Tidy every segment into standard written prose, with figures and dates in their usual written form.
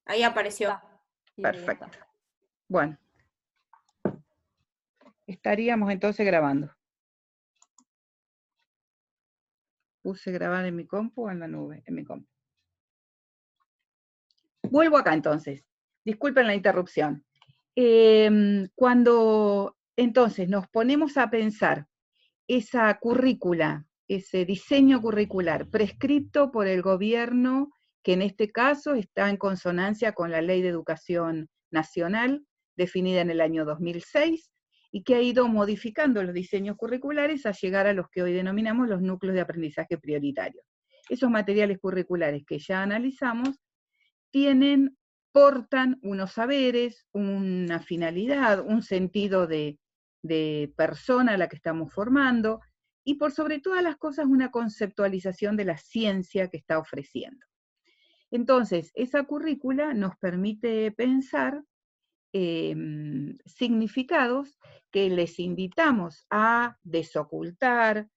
Ahí apareció. Perfecto. Bueno, estaríamos entonces grabando. Puse grabar en mi compu o en la nube, en mi compu. Vuelvo acá entonces. Disculpen la interrupción. Cuando entonces nos ponemos a pensar esa currícula, ese diseño curricular prescripto por el gobierno, que en este caso está en consonancia con la Ley de Educación Nacional, definida en el año 2006, y que ha ido modificando los diseños curriculares a llegar a los que hoy denominamos los núcleos de aprendizaje prioritarios. Esos materiales curriculares que ya analizamos portan unos saberes, una finalidad, un sentido de persona a la que estamos formando, y por sobre todas las cosas una conceptualización de la ciencia que está ofreciendo. Entonces, esa currícula nos permite pensar significados que les invitamos a desocultar,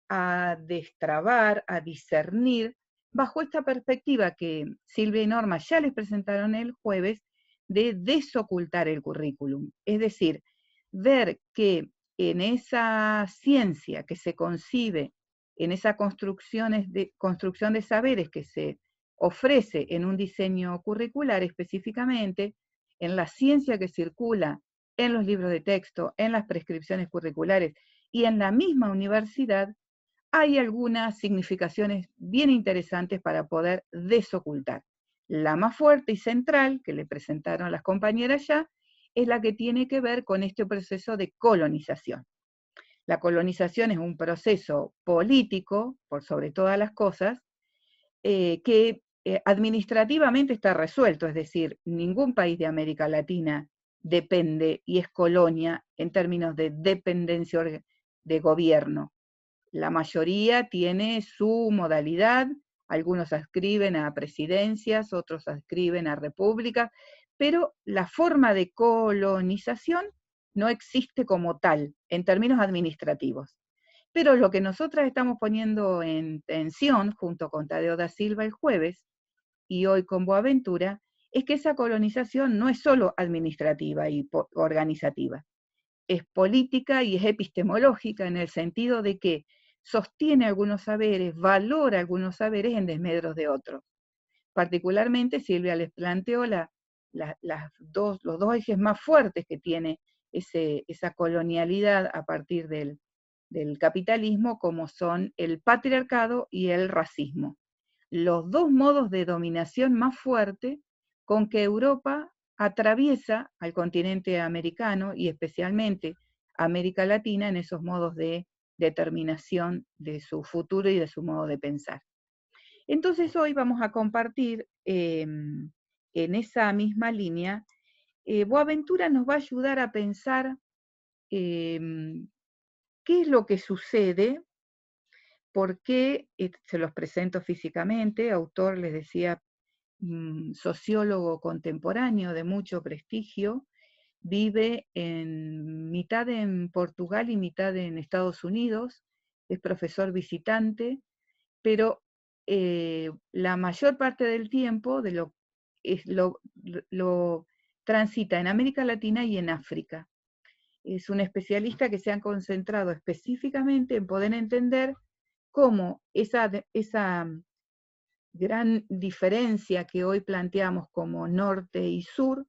a destrabar, a discernir, bajo esta perspectiva que Silvia y Norma ya les presentaron el jueves, de desocultar el currículum. Es decir, ver que en esa ciencia que se concibe, en esa construcción de saberes que se ofrece en un diseño curricular específicamente, en la ciencia que circula en los libros de texto, en las prescripciones curriculares y en la misma universidad, hay algunas significaciones bien interesantes para poder desocultar. La más fuerte y central, que le presentaron las compañeras ya, es la que tiene que ver con este proceso de colonización. La colonización es un proceso político, por sobre todas las cosas, que administrativamente está resuelto, es decir, ningún país de América Latina depende y es colonia en términos de dependencia de gobierno. La mayoría tiene su modalidad, algunos adscriben a presidencias, otros adscriben a repúblicas, pero la forma de colonización no existe como tal en términos administrativos. Pero lo que nosotras estamos poniendo en tensión, junto con Tadeo da Silva el jueves, y hoy con Boaventura, es que esa colonización no es solo administrativa y organizativa, es política y es epistemológica en el sentido de que sostiene algunos saberes, valora algunos saberes en desmedros de otros. Particularmente Silvia les planteó los dos ejes más fuertes que tiene esa colonialidad a partir del capitalismo, como son el patriarcado y el racismo. Los dos modos de dominación más fuertes con que Europa atraviesa al continente americano y especialmente América Latina en esos modos de determinación de su futuro y de su modo de pensar. Entonces hoy vamos a compartir en esa misma línea, Boaventura nos va a ayudar a pensar qué es lo que sucede, por qué, se los presento físicamente, autor, les decía, sociólogo contemporáneo de mucho prestigio, vive mitad en Portugal y mitad en Estados Unidos, es profesor visitante, pero la mayor parte del tiempo lo transita en América Latina y en África. Es un especialista que se ha concentrado específicamente en poder entender cómo esa gran diferencia que hoy planteamos como norte y sur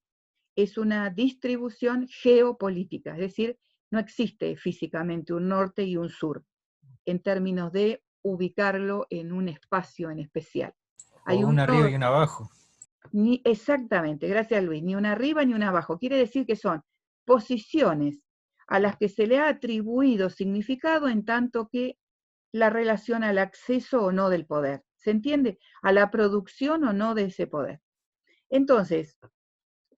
es una distribución geopolítica, es decir, no existe físicamente un norte y un sur, en términos de ubicarlo en un espacio en especial. O un arriba y un abajo. Exactamente, gracias Luis, ni una arriba ni una abajo. Quiere decir que son posiciones a las que se le ha atribuido significado en tanto que la relación al acceso o no del poder. ¿Se entiende? A la producción o no de ese poder. Entonces,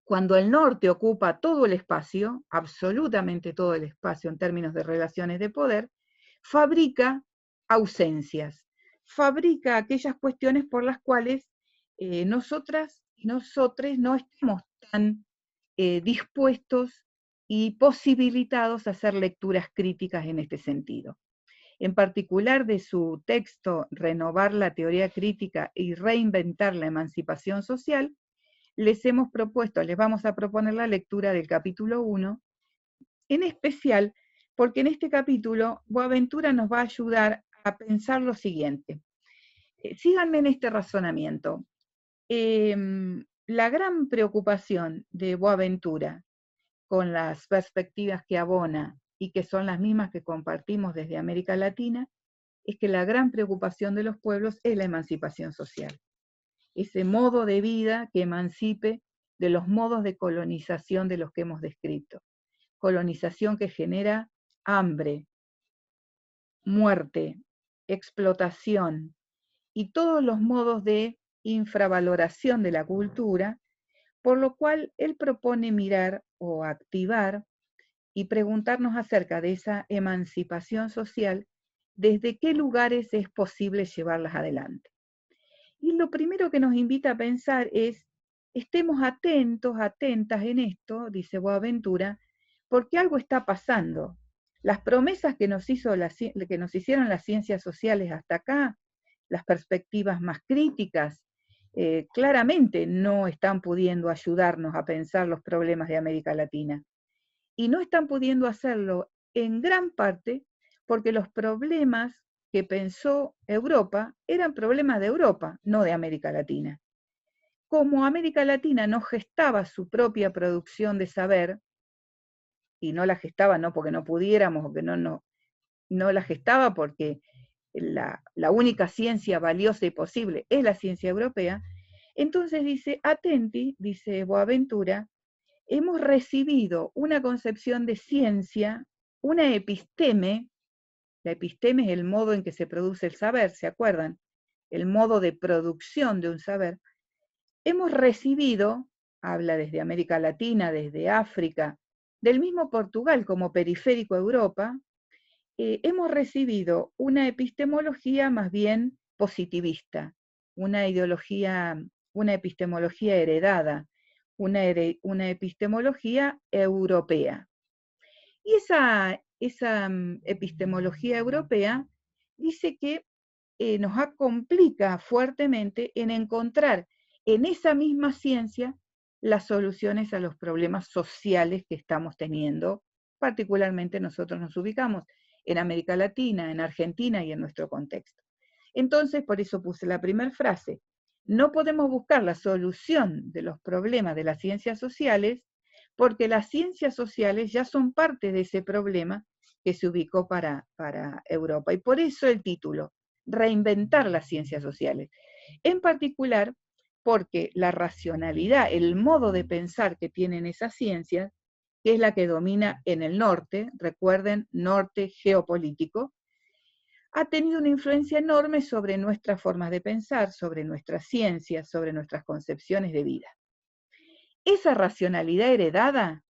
cuando el norte ocupa todo el espacio, absolutamente todo el espacio en términos de relaciones de poder, fabrica ausencias, fabrica aquellas cuestiones por las cuales nosotras y nosotres no estamos tan dispuestos y posibilitados a hacer lecturas críticas en este sentido. En particular de su texto Renovar la teoría crítica y reinventar la emancipación social, les vamos a proponer la lectura del capítulo 1, en especial porque en este capítulo Boaventura nos va a ayudar a pensar lo siguiente. Síganme en este razonamiento. La gran preocupación de Boaventura con las perspectivas que abona y que son las mismas que compartimos desde América Latina, es que la gran preocupación de los pueblos es la emancipación social. Ese modo de vida que emancipe de los modos de colonización de los que hemos descrito. Colonización que genera hambre, muerte, explotación y todos los modos de infravaloración de la cultura, por lo cual él propone mirar o activar y preguntarnos acerca de esa emancipación social, desde qué lugares es posible llevarlas adelante. Y lo primero que nos invita a pensar es, estemos atentos, atentas en esto, dice Boaventura, porque algo está pasando. Las promesas que nos hicieron las ciencias sociales hasta acá, las perspectivas más críticas, claramente no están pudiendo ayudarnos a pensar los problemas de América Latina. Y no están pudiendo hacerlo en gran parte porque los problemas que pensó Europa eran problemas de Europa, no de América Latina. Como América Latina no gestaba su propia producción de saber, y no la gestaba no porque no pudiéramos, o que no la gestaba porque la única ciencia valiosa y posible es la ciencia europea, entonces dice, atenti, dice Boaventura, hemos recibido una concepción de ciencia, una episteme. La episteme es el modo en que se produce el saber, ¿se acuerdan? El modo de producción de un saber. Hemos recibido, habla desde América Latina, desde África, del mismo Portugal como periférico a Europa, hemos recibido una epistemología más bien positivista, una epistemología heredada, una epistemología europea. Y esa epistemología europea dice que nos complica fuertemente en encontrar en esa misma ciencia las soluciones a los problemas sociales que estamos teniendo, particularmente nosotros nos ubicamos en América Latina, en Argentina y en nuestro contexto. Entonces, por eso puse la primera frase, no podemos buscar la solución de los problemas de las ciencias sociales porque las ciencias sociales ya son parte de ese problema que se ubicó para Europa. Y por eso el título, reinventar las ciencias sociales. En particular, porque la racionalidad, el modo de pensar que tienen esas ciencias, que es la que domina en el norte, recuerden, norte geopolítico, ha tenido una influencia enorme sobre nuestras formas de pensar, sobre nuestras ciencias, sobre nuestras concepciones de vida. Esa racionalidad heredada,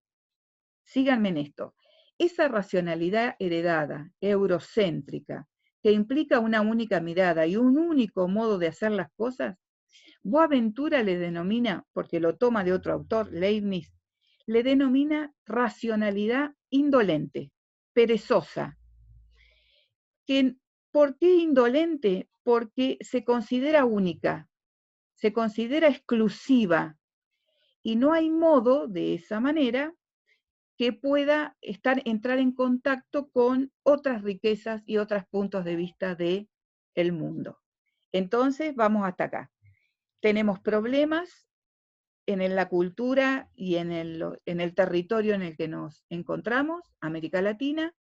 síganme en esto, esa racionalidad heredada, eurocéntrica, que implica una única mirada y un único modo de hacer las cosas, Boaventura le denomina, porque lo toma de otro autor, Leibniz, le denomina racionalidad indolente, perezosa. ¿Por qué indolente? Porque se considera única, se considera exclusiva, y no hay modo de esa manera que pueda entrar en contacto con otras riquezas y otros puntos de vista del mundo. Entonces, vamos hasta acá. Tenemos problemas en la cultura y en el territorio en el que nos encontramos, América Latina.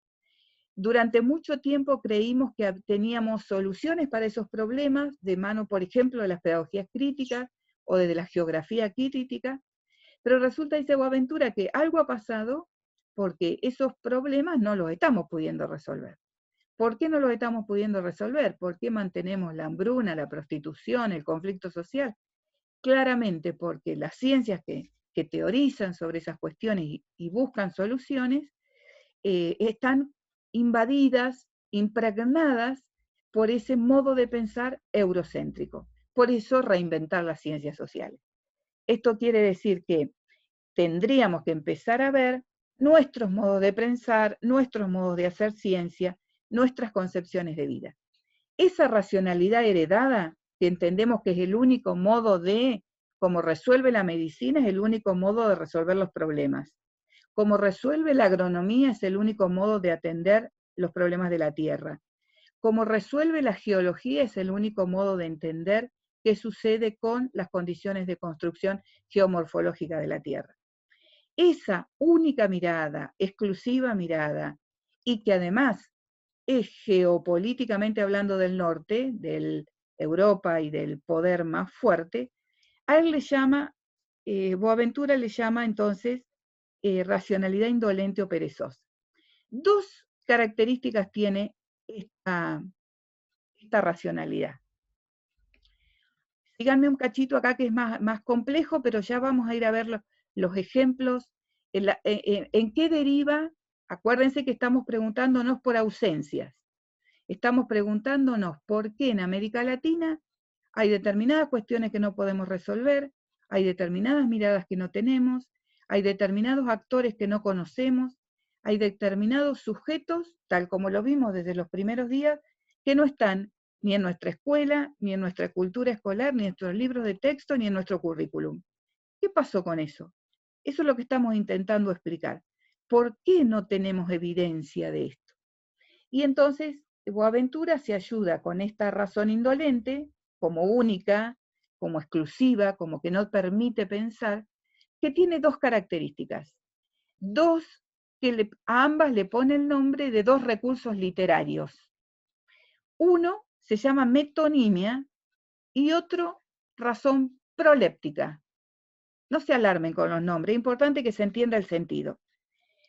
Durante mucho tiempo creímos que teníamos soluciones para esos problemas, de mano, por ejemplo, de las pedagogías críticas o de la geografía crítica, pero resulta, dice Boaventura, que algo ha pasado porque esos problemas no los estamos pudiendo resolver. ¿Por qué no los estamos pudiendo resolver? ¿Por qué mantenemos la hambruna, la prostitución, el conflicto social? Claramente porque las ciencias que teorizan sobre esas cuestiones y buscan soluciones, están invadidas, impregnadas por ese modo de pensar eurocéntrico. Por eso reinventar las ciencias sociales. Esto quiere decir que tendríamos que empezar a ver nuestros modos de pensar, nuestros modos de hacer ciencia, nuestras concepciones de vida. Esa racionalidad heredada, que entendemos que es el único modo de como resuelve la medicina es el único modo de resolver los problemas. Como resuelve la agronomía es el único modo de atender los problemas de la tierra. Como resuelve la geología es el único modo de entender qué sucede con las condiciones de construcción geomorfológica de la tierra. Esa única mirada, exclusiva mirada, y que además es geopolíticamente hablando del norte, de Europa y del poder más fuerte, a él le llama, Boaventura le llama entonces racionalidad indolente o perezosa. Dos características tiene esta racionalidad. Síganme un cachito acá que es más complejo, pero ya vamos a ir a ver los ejemplos, en qué deriva. Acuérdense que estamos preguntándonos por ausencias. Estamos preguntándonos por qué en América Latina hay determinadas cuestiones que no podemos resolver, hay determinadas miradas que no tenemos, hay determinados actores que no conocemos, hay determinados sujetos, tal como lo vimos desde los primeros días, que no están ni en nuestra escuela, ni en nuestra cultura escolar, ni en nuestros libros de texto, ni en nuestro currículum. ¿Qué pasó con eso? Eso es lo que estamos intentando explicar. ¿Por qué no tenemos evidencia de esto? Y entonces Boaventura se ayuda con esta razón indolente, como única, como exclusiva, como que no permite pensar, que tiene dos características. Dos que a ambas le pone el nombre de dos recursos literarios. Uno se llama metonimia y otro razón proléptica. No se alarmen con los nombres, es importante que se entienda el sentido.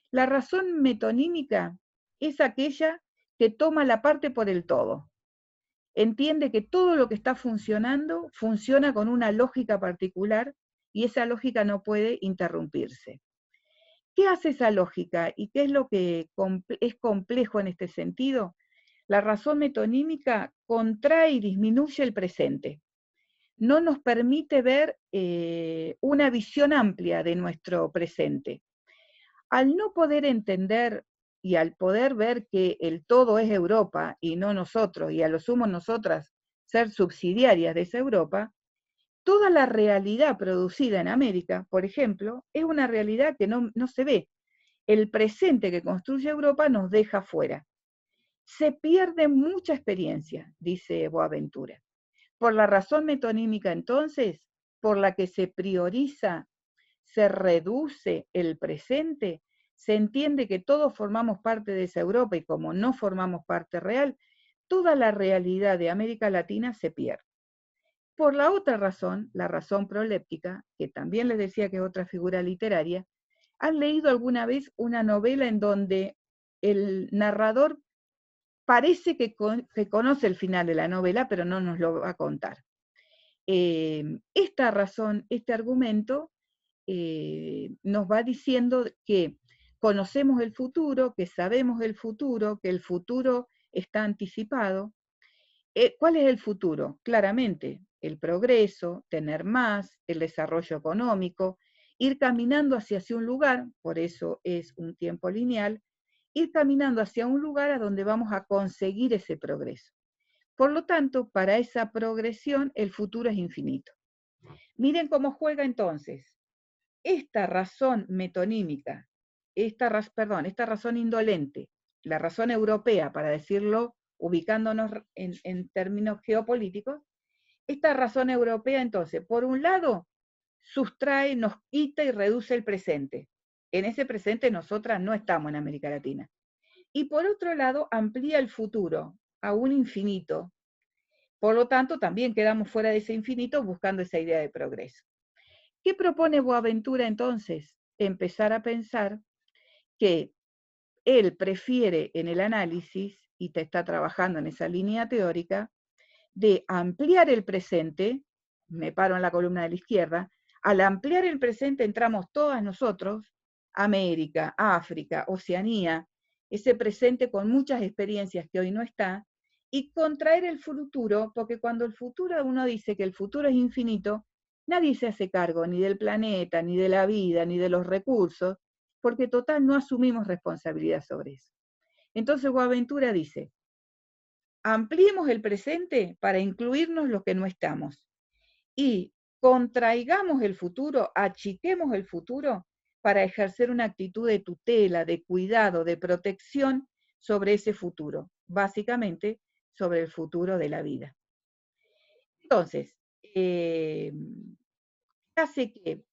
La razón metonímica es aquella que toma la parte por el todo. Entiende que todo lo que está funcionando funciona con una lógica particular y esa lógica no puede interrumpirse. ¿Qué hace esa lógica y qué es lo que es complejo en este sentido? La razón metonímica contrae y disminuye el presente. No nos permite ver una visión amplia de nuestro presente. Al no poder entender y al poder ver que el todo es Europa y no nosotros, y a lo sumo nosotras ser subsidiarias de esa Europa, toda la realidad producida en América, por ejemplo, es una realidad que no se ve. El presente que construye Europa nos deja fuera. Se pierde mucha experiencia, dice Boaventura. Por la razón metonímica, entonces, por la que se prioriza, se reduce el presente, se entiende que todos formamos parte de esa Europa y como no formamos parte real, toda la realidad de América Latina se pierde. Por la otra razón, la razón proléptica, que también les decía que es otra figura literaria, ¿han leído alguna vez una novela en donde el narrador parece que conoce el final de la novela, pero no nos lo va a contar? Esta razón, este argumento, nos va diciendo que conocemos el futuro, que sabemos el futuro, que el futuro está anticipado. ¿Cuál es el futuro? Claramente, el progreso, tener más, el desarrollo económico, ir caminando hacia un lugar, por eso es un tiempo lineal, ir caminando hacia un lugar a donde vamos a conseguir ese progreso. Por lo tanto, para esa progresión, el futuro es infinito. Miren cómo juega entonces esta razón metonímica, esta razón indolente, la razón europea, para decirlo, ubicándonos en términos geopolíticos, esta razón europea entonces, por un lado, sustrae, nos quita y reduce el presente. En ese presente nosotras no estamos en América Latina. Y por otro lado, amplía el futuro a un infinito. Por lo tanto, también quedamos fuera de ese infinito buscando esa idea de progreso. ¿Qué propone Boaventura entonces? Empezar a pensar que él prefiere en el análisis, y te está trabajando en esa línea teórica, de ampliar el presente, me paro en la columna de la izquierda, al ampliar el presente entramos todas nosotros, América, África, Oceanía, ese presente con muchas experiencias que hoy no está, y contraer el futuro, porque cuando el futuro uno dice que el futuro es infinito, nadie se hace cargo ni del planeta, ni de la vida, ni de los recursos, porque total no asumimos responsabilidad sobre eso. Entonces Boaventura dice, ampliemos el presente para incluirnos los que no estamos. Y contraigamos el futuro, achiquemos el futuro para ejercer una actitud de tutela, de cuidado, de protección sobre ese futuro, básicamente sobre el futuro de la vida. Entonces, hace que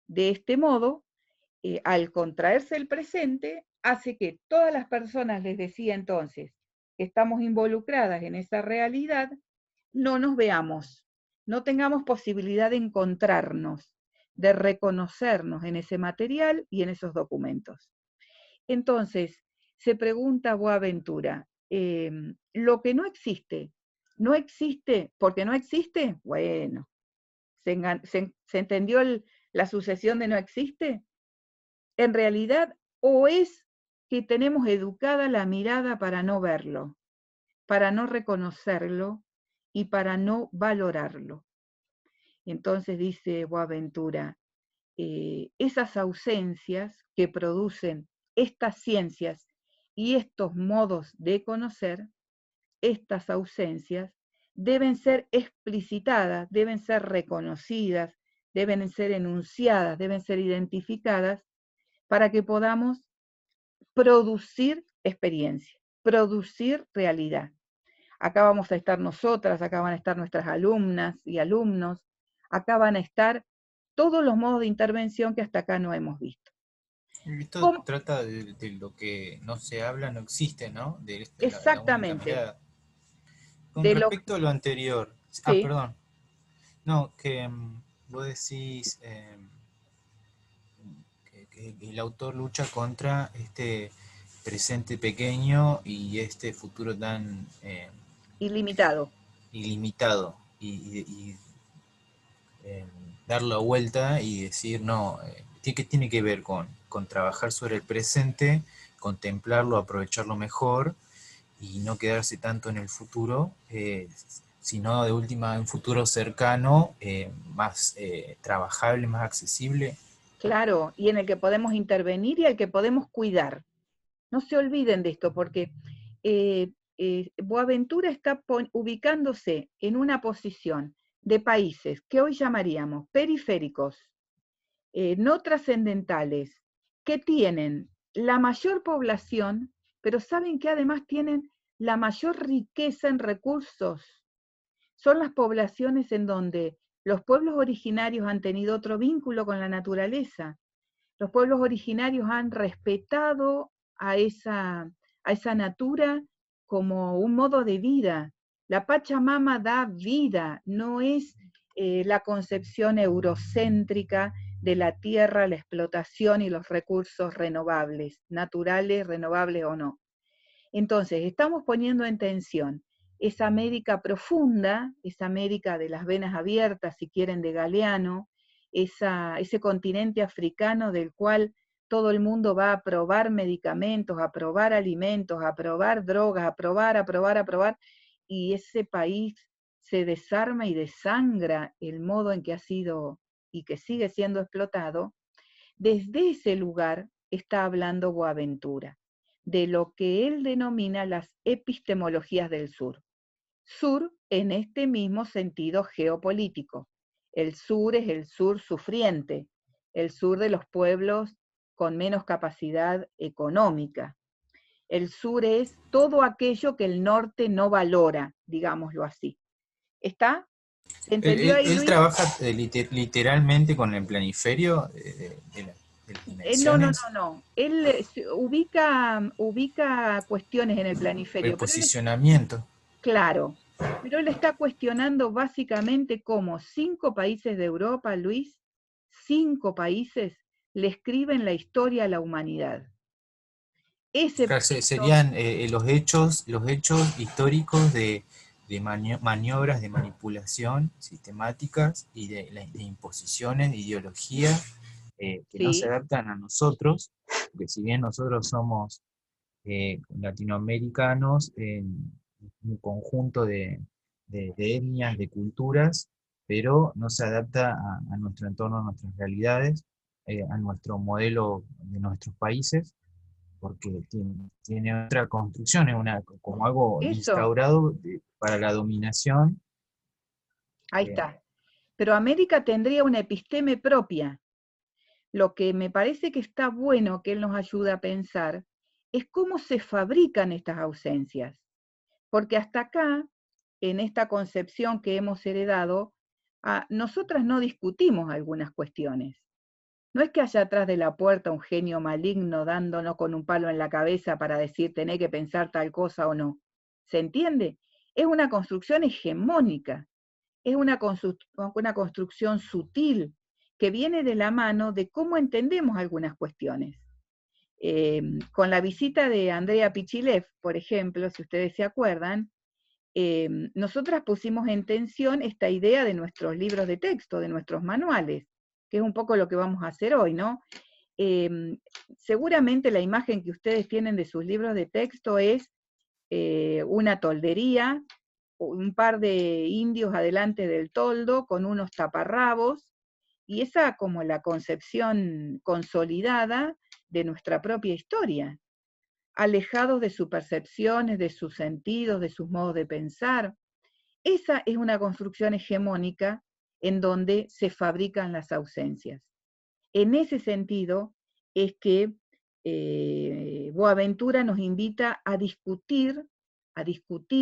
de este modo, al contraerse el presente, hace que todas las personas, les decía entonces, que estamos involucradas en esa realidad, no nos veamos, no tengamos posibilidad de encontrarnos, de reconocernos en ese material y en esos documentos. Entonces, se pregunta Boaventura, lo que no existe, ¿no existe porque no existe? Bueno, ¿se entendió la sucesión de no existe? En realidad, o es que tenemos educada la mirada para no verlo, para no reconocerlo y para no valorarlo. Entonces dice Boaventura, esas ausencias que producen estas ciencias y estos modos de conocer, estas ausencias deben ser explicitadas, deben ser reconocidas, deben ser enunciadas, deben ser identificadas para que podamos producir experiencia, producir realidad. Acá vamos a estar nosotras, acá van a estar nuestras alumnas y alumnos, acá van a estar todos los modos de intervención que hasta acá no hemos visto. Esto trata de lo que no se habla, no existe, ¿no? Exactamente. La única mirada. Con respecto a lo anterior, sí. Perdón. No, que vos decís que el autor lucha contra este presente pequeño y este futuro tan ilimitado. Ilimitado. Y dar la vuelta y decir, no, ¿qué tiene que ver con trabajar sobre el presente, contemplarlo, aprovecharlo mejor y no quedarse tanto en el futuro, sino de última en un futuro cercano, más trabajable, más accesible? Claro, y en el que podemos intervenir y el que podemos cuidar. No se olviden de esto, porque Boaventura está ubicándose en una posición de países que hoy llamaríamos periféricos, no trascendentales, que tienen la mayor población, pero saben que además tienen la mayor riqueza en recursos. Son las poblaciones en donde los pueblos originarios han tenido otro vínculo con la naturaleza. Los pueblos originarios han respetado a esa natura como un modo de vida. La Pachamama da vida, no es la concepción eurocéntrica de la tierra, la explotación y los recursos renovables, naturales, renovables o no. Entonces, estamos poniendo en tensión esa América profunda, esa América de las venas abiertas, si quieren, de Galeano, ese continente africano del cual todo el mundo va a probar medicamentos, a probar alimentos, a probar drogas, a probar, y ese país se desarma y desangra el modo en que ha sido y que sigue siendo explotado. Desde ese lugar está hablando Boaventura, de lo que él denomina las epistemologías del sur. Sur en este mismo sentido geopolítico. El sur es el sur sufriente, el sur de los pueblos con menos capacidad económica. El sur es todo aquello que el norte no valora, digámoslo así. ¿Está? ¿Se entendió ahí, Él Luis? trabaja literalmente con el planiferio de las dimensiones. No. Él ubica cuestiones en el planiferio, El pero él, posicionamiento. claro, pero él está cuestionando básicamente cómo 5 países de Europa, Luis, 5 países le escriben la historia a la humanidad. Serían los hechos históricos de maniobras de manipulación sistemáticas y de imposiciones, de ideología que no se Sí, adaptan a nosotros, porque si bien nosotros somos latinoamericanos en un conjunto de etnias, de culturas, pero no se adapta a nuestro entorno, a nuestras realidades, a nuestro modelo de nuestros países, porque tiene otra construcción, es como algo eso, instaurado para la dominación. ahí está. pero América tendría una episteme propia. Lo que me parece que está bueno que él nos ayude a pensar es cómo se fabrican estas ausencias. Porque hasta acá, en esta concepción que hemos heredado, nosotras no discutimos algunas cuestiones. No es que haya atrás de la puerta un genio maligno dándonos con un palo en la cabeza para decir tenés que pensar tal cosa o no. ¿Se entiende? Es una construcción hegemónica, es una construcción sutil que viene de la mano de cómo entendemos algunas cuestiones. Con la visita de Andrea Pichilev, por ejemplo, si ustedes se acuerdan, nosotras pusimos en tensión esta idea de nuestros libros de texto, de nuestros manuales, que es un poco lo que vamos a hacer hoy, ¿no? Seguramente la imagen que ustedes tienen de sus libros de texto es una toldería, un par de indios adelante del toldo con unos taparrabos, y esa como la concepción consolidada de nuestra propia historia, alejados de sus percepciones, de sus sentidos, de sus modos de pensar. Esa es una construcción hegemónica en donde se fabrican las ausencias. En ese sentido es que Boaventura nos invita a discutir,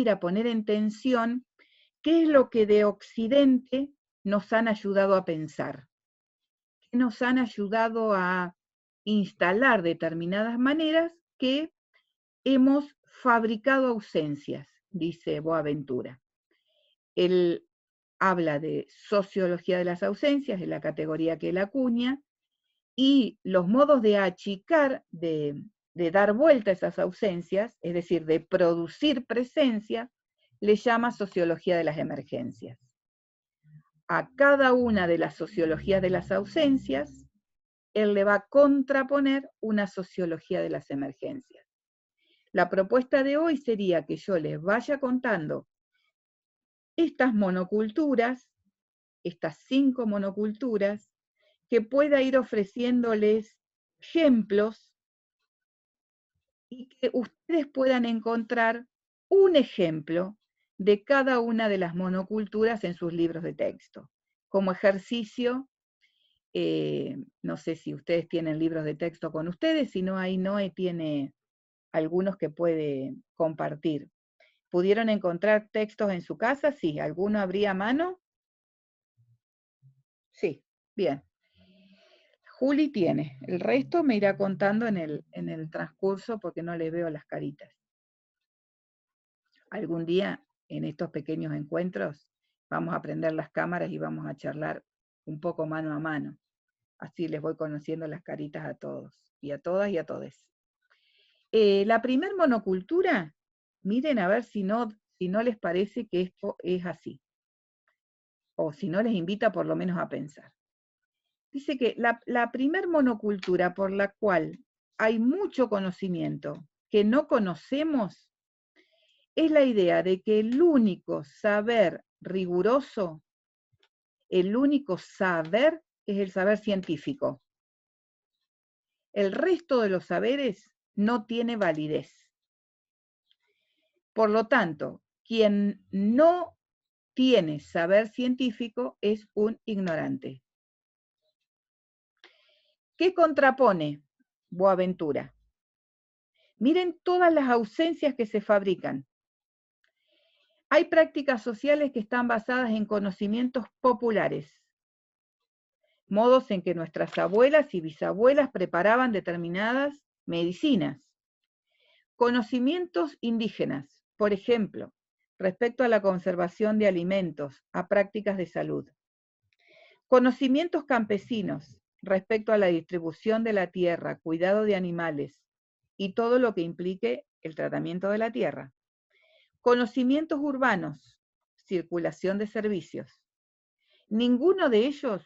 a poner en tensión qué es lo que de Occidente nos han ayudado a pensar, qué nos han ayudado a instalar determinadas maneras que hemos fabricado ausencias, dice Boaventura. Él habla de sociología de las ausencias, en la categoría que él acuña, y los modos de achicar, de dar vuelta a esas ausencias, es decir, de producir presencia, le llama sociología de las emergencias. A cada una de las sociologías de las ausencias, él le va a contraponer una sociología de las emergencias. La propuesta de hoy sería que yo les vaya contando estas monoculturas, estas 5 monoculturas, que pueda ir ofreciéndoles ejemplos y que ustedes puedan encontrar un ejemplo de cada una de las monoculturas en sus libros de texto. Como ejercicio, no sé si ustedes tienen libros de texto con ustedes, si no, ahí Noé tiene algunos que puede compartir. ¿Pudieron encontrar textos en su casa? Sí. ¿Alguno habría a mano? Sí, bien. Juli tiene. El resto me irá contando en el transcurso porque no le veo las caritas. Algún día, en estos pequeños encuentros, vamos a prender las cámaras y vamos a charlar un poco mano a mano. Así les voy conociendo las caritas a todos, y a todas y a todes. La primer monocultura, miren a ver si no les parece que esto es así. O si no les invita por lo menos a pensar. Dice que la primer monocultura por la cual hay mucho conocimiento que no conocemos es la idea de que el único saber riguroso, el único saber es el saber científico. El resto de los saberes no tiene validez. Por lo tanto, quien no tiene saber científico es un ignorante. ¿Qué contrapone Boaventura? Miren todas las ausencias que se fabrican. Hay prácticas sociales que están basadas en conocimientos populares, modos en que nuestras abuelas y bisabuelas preparaban determinadas medicinas. Conocimientos indígenas, por ejemplo, respecto a la conservación de alimentos, a prácticas de salud. Conocimientos campesinos, respecto a la distribución de la tierra, cuidado de animales y todo lo que implique el tratamiento de la tierra. Conocimientos urbanos, circulación de servicios. Ninguno de ellos,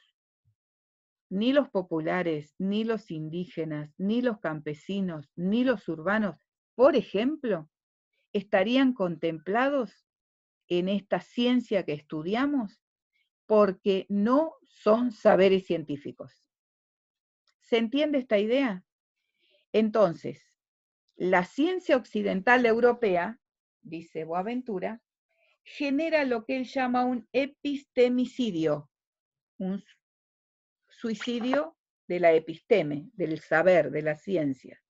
ni los populares, ni los indígenas, ni los campesinos, ni los urbanos, por ejemplo, estarían contemplados en esta ciencia que estudiamos porque no son saberes científicos. ¿Se entiende esta idea? Entonces, la ciencia occidental europea, dice Boaventura, genera lo que él llama un epistemicidio. un suicidio de la episteme, del saber, de la ciencia,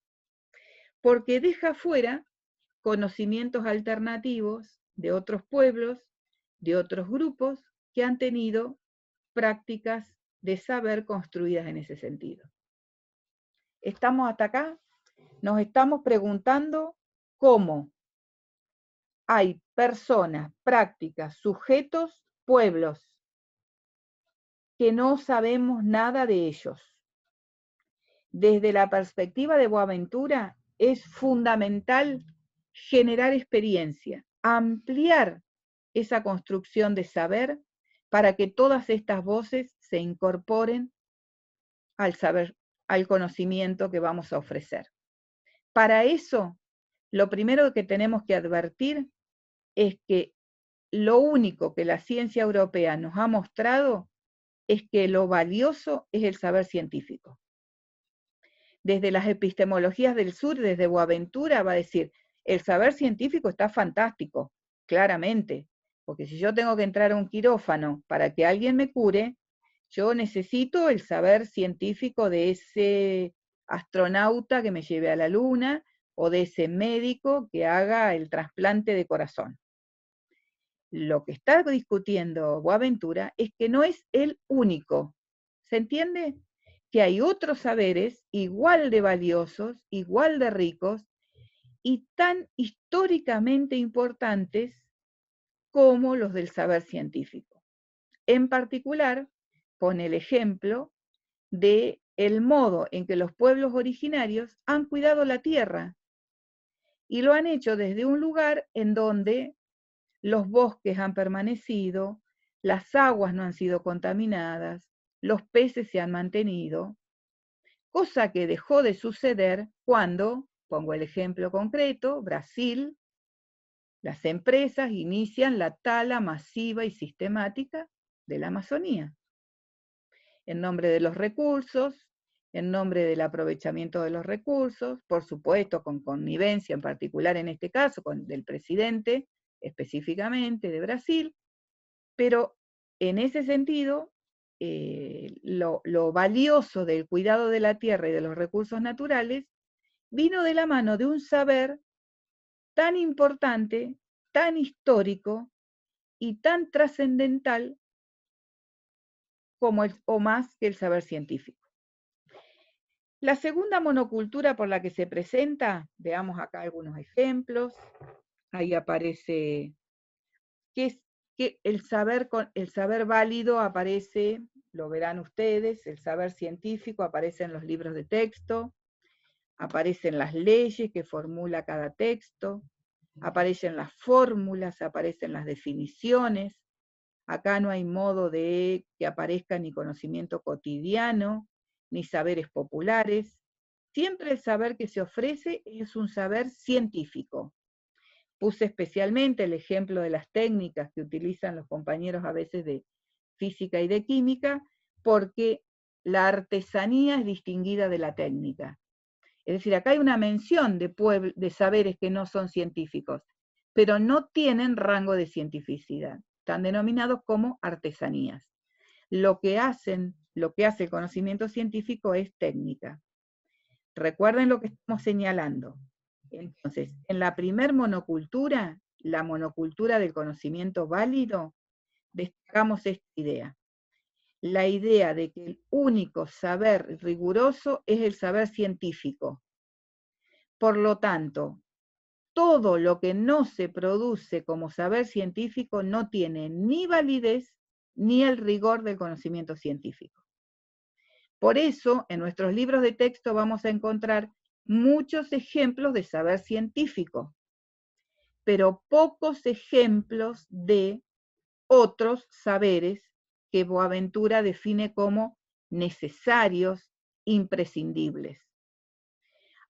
porque deja fuera conocimientos alternativos de otros pueblos, de otros grupos que han tenido prácticas de saber construidas en ese sentido. Estamos hasta acá, nos estamos preguntando cómo hay personas, prácticas, sujetos, pueblos, que no sabemos nada de ellos. Desde la perspectiva de Boaventura, es fundamental generar experiencia, ampliar esa construcción de saber para que todas estas voces se incorporen al saber, al conocimiento que vamos a ofrecer. Para eso, lo primero que tenemos que advertir es que lo único que la ciencia europea nos ha mostrado es que lo valioso es el saber científico. Desde las epistemologías del sur, desde Boaventura, va a decir, el saber científico está fantástico, claramente, porque si yo tengo que entrar a un quirófano para que alguien me cure, yo necesito el saber científico de ese astronauta que me lleve a la luna o de ese médico que haga el trasplante de corazón. Lo que está discutiendo Boaventura es que no es el único. ¿Se entiende? Que hay otros saberes igual de valiosos, igual de ricos y tan históricamente importantes como los del saber científico. En particular, pone el ejemplo de el modo en que los pueblos originarios han cuidado la tierra y lo han hecho desde un lugar en donde los bosques han permanecido, las aguas no han sido contaminadas, los peces se han mantenido, cosa que dejó de suceder cuando, pongo el ejemplo concreto, Brasil, las empresas inician la tala masiva y sistemática de la Amazonía. En nombre de los recursos, en nombre del aprovechamiento de los recursos, por supuesto con connivencia, en particular en este caso, del presidente específicamente de Brasil, pero en ese sentido, lo valioso del cuidado de la tierra y de los recursos naturales vino de la mano de un saber tan importante, tan histórico y tan trascendental como o más que el saber científico. La segunda monocultura por la que se presenta, veamos acá algunos ejemplos. Ahí aparece que el saber válido aparece, lo verán ustedes, el saber científico aparece en los libros de texto, aparecen las leyes que formula cada texto, aparecen las fórmulas, aparecen las definiciones. Acá no hay modo de que aparezca ni conocimiento cotidiano, ni saberes populares. Siempre el saber que se ofrece es un saber científico. Puse especialmente el ejemplo de las técnicas que utilizan los compañeros a veces de física y de química, porque la artesanía es distinguida de la técnica. Es decir, acá hay una mención de saberes que no son científicos, pero no tienen rango de cientificidad. Están denominados como artesanías. Lo que hace el conocimiento científico es técnica. Recuerden lo que estamos señalando. Entonces, en la primer monocultura, la monocultura del conocimiento válido, destacamos esta idea. La idea de que el único saber riguroso es el saber científico. Por lo tanto, todo lo que no se produce como saber científico no tiene ni validez ni el rigor del conocimiento científico. Por eso, en nuestros libros de texto vamos a encontrar muchos ejemplos de saber científico, pero pocos ejemplos de otros saberes que Boaventura define como necesarios, imprescindibles.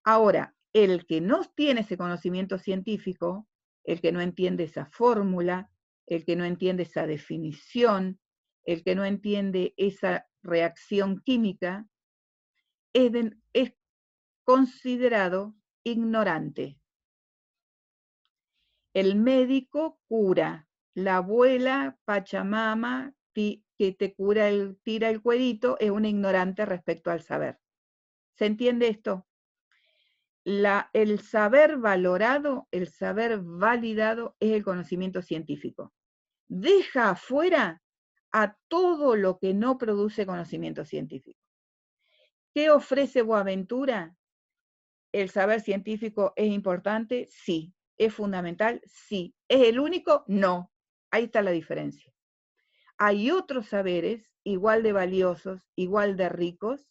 Ahora, el que no tiene ese conocimiento científico, el que no entiende esa fórmula, el que no entiende esa definición, el que no entiende esa reacción química, es considerado ignorante. El médico cura, la abuela Pachamama que te tira el cuerito es una ignorante respecto al saber. ¿Se entiende esto? El saber valorado, el saber validado es el conocimiento científico. Deja afuera a todo lo que no produce conocimiento científico. ¿Qué ofrece Boaventura? ¿El saber científico es importante? Sí. ¿Es fundamental? Sí. ¿Es el único? No. Ahí está la diferencia. Hay otros saberes igual de valiosos, igual de ricos,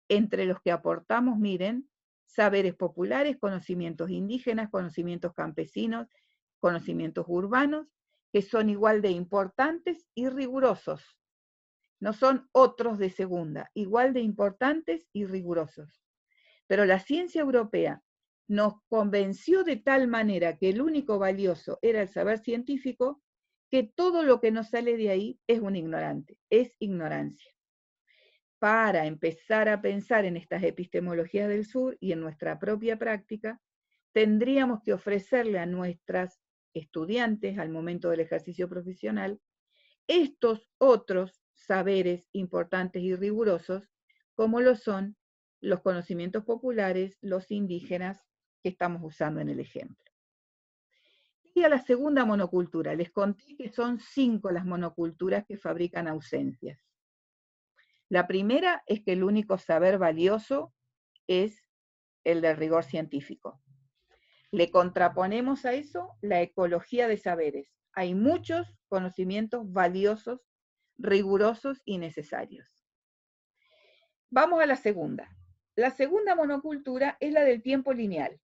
entre los que aportamos, miren, saberes populares, conocimientos indígenas, conocimientos campesinos, conocimientos urbanos, que son igual de importantes y rigurosos. No son otros de segunda, igual de importantes y rigurosos. Pero la ciencia europea nos convenció de tal manera que el único valioso era el saber científico, que todo lo que nos sale de ahí es un ignorante, es ignorancia. Para empezar a pensar en estas epistemologías del sur y en nuestra propia práctica, tendríamos que ofrecerle a nuestras estudiantes al momento del ejercicio profesional estos otros saberes importantes y rigurosos, como lo son los conocimientos populares, los indígenas, que estamos usando en el ejemplo. Y a la segunda monocultura, les conté que son 5 las monoculturas que fabrican ausencias. La primera es que el único saber valioso es el del rigor científico. Le contraponemos a eso la ecología de saberes. Hay muchos conocimientos valiosos, rigurosos y necesarios. Vamos a la segunda. La segunda monocultura es la del tiempo lineal.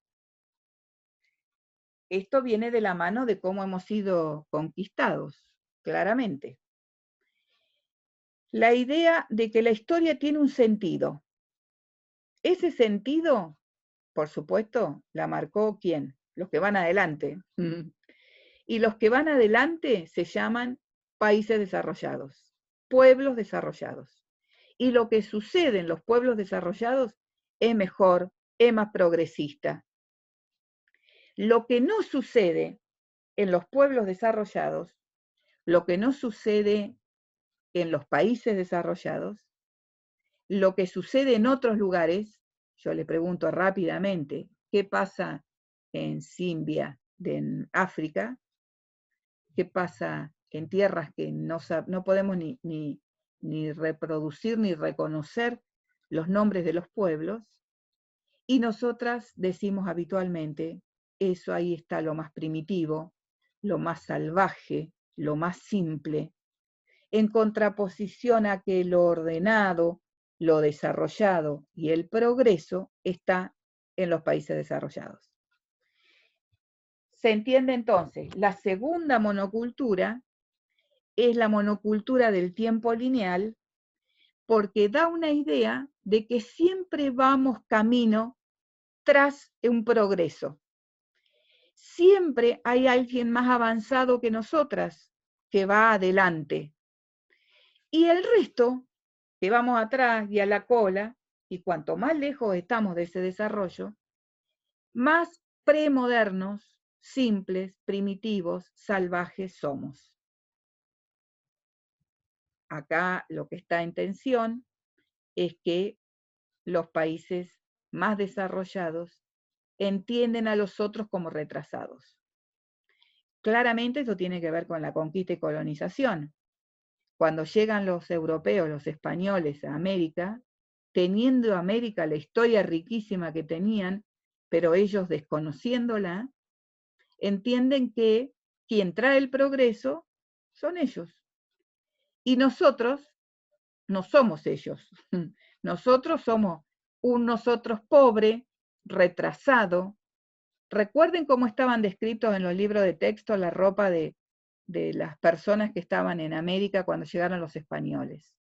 Esto viene de la mano de cómo hemos sido conquistados, claramente. La idea de que la historia tiene un sentido. Ese sentido, por supuesto, la marcó ¿quién? Los que van adelante. Y los que van adelante se llaman países desarrollados, pueblos desarrollados. Y lo que sucede en los pueblos desarrollados es mejor, es más progresista. Lo que no sucede en los pueblos desarrollados, lo que no sucede en los países desarrollados, lo que sucede en otros lugares, yo le pregunto rápidamente, ¿qué pasa en Zimbia, en África? ¿Qué pasa en tierras que no podemos ni reproducir ni reconocer los nombres de los pueblos? Y nosotras decimos habitualmente, eso ahí está lo más primitivo, lo más salvaje, lo más simple, en contraposición a que lo ordenado, lo desarrollado y el progreso está en los países desarrollados. Se entiende entonces, la segunda monocultura es la monocultura del tiempo lineal, porque da una idea de que siempre vamos camino tras un progreso. Siempre hay alguien más avanzado que nosotras, que va adelante. Y el resto, que vamos atrás y a la cola, y cuanto más lejos estamos de ese desarrollo, más premodernos, simples, primitivos, salvajes somos. Acá lo que está en tensión es que los países más desarrollados entienden a los otros como retrasados. Claramente esto tiene que ver con la conquista y colonización. Cuando llegan los europeos, los españoles a América, teniendo América la historia riquísima que tenían, pero ellos desconociéndola, entienden que quien trae el progreso son ellos. Y nosotros no somos ellos. Nosotros somos un nosotros pobre, retrasado. Recuerden cómo estaban descritos en los libros de texto la ropa de las personas que estaban en América cuando llegaron los españoles.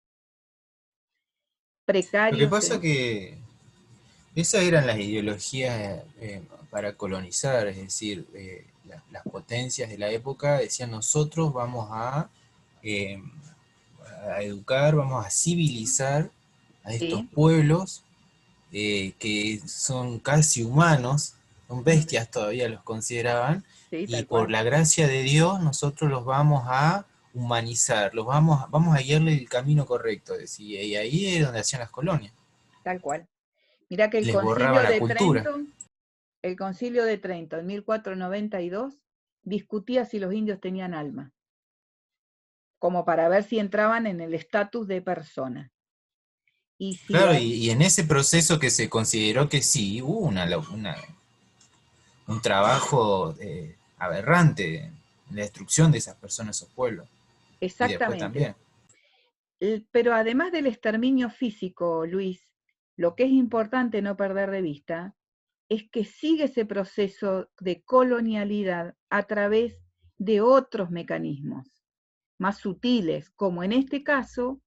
Precarios. Lo que pasa que esas eran las ideologías para colonizar, es decir, las potencias de la época decían nosotros vamos a educar, vamos a civilizar a estos pueblos que son casi humanos, son bestias todavía los consideraban, y por la gracia de Dios nosotros los vamos a humanizar, vamos a guiarle el camino correcto, decía, y ahí es donde hacían las colonias. Tal cual. Mirá que Les borraban la cultura. El Concilio de Trento en 1492 discutía si los indios tenían alma, como para ver si entraban en el estatus de persona. Y si Claro, y en ese proceso que se consideró que sí, hubo un trabajo aberrante en la destrucción de esas personas, esos pueblos. Y después exactamente. también. Pero además del exterminio físico, Luis, lo que es importante no perder de vista es que sigue ese proceso de colonialidad a través de otros mecanismos más sutiles, como en este caso,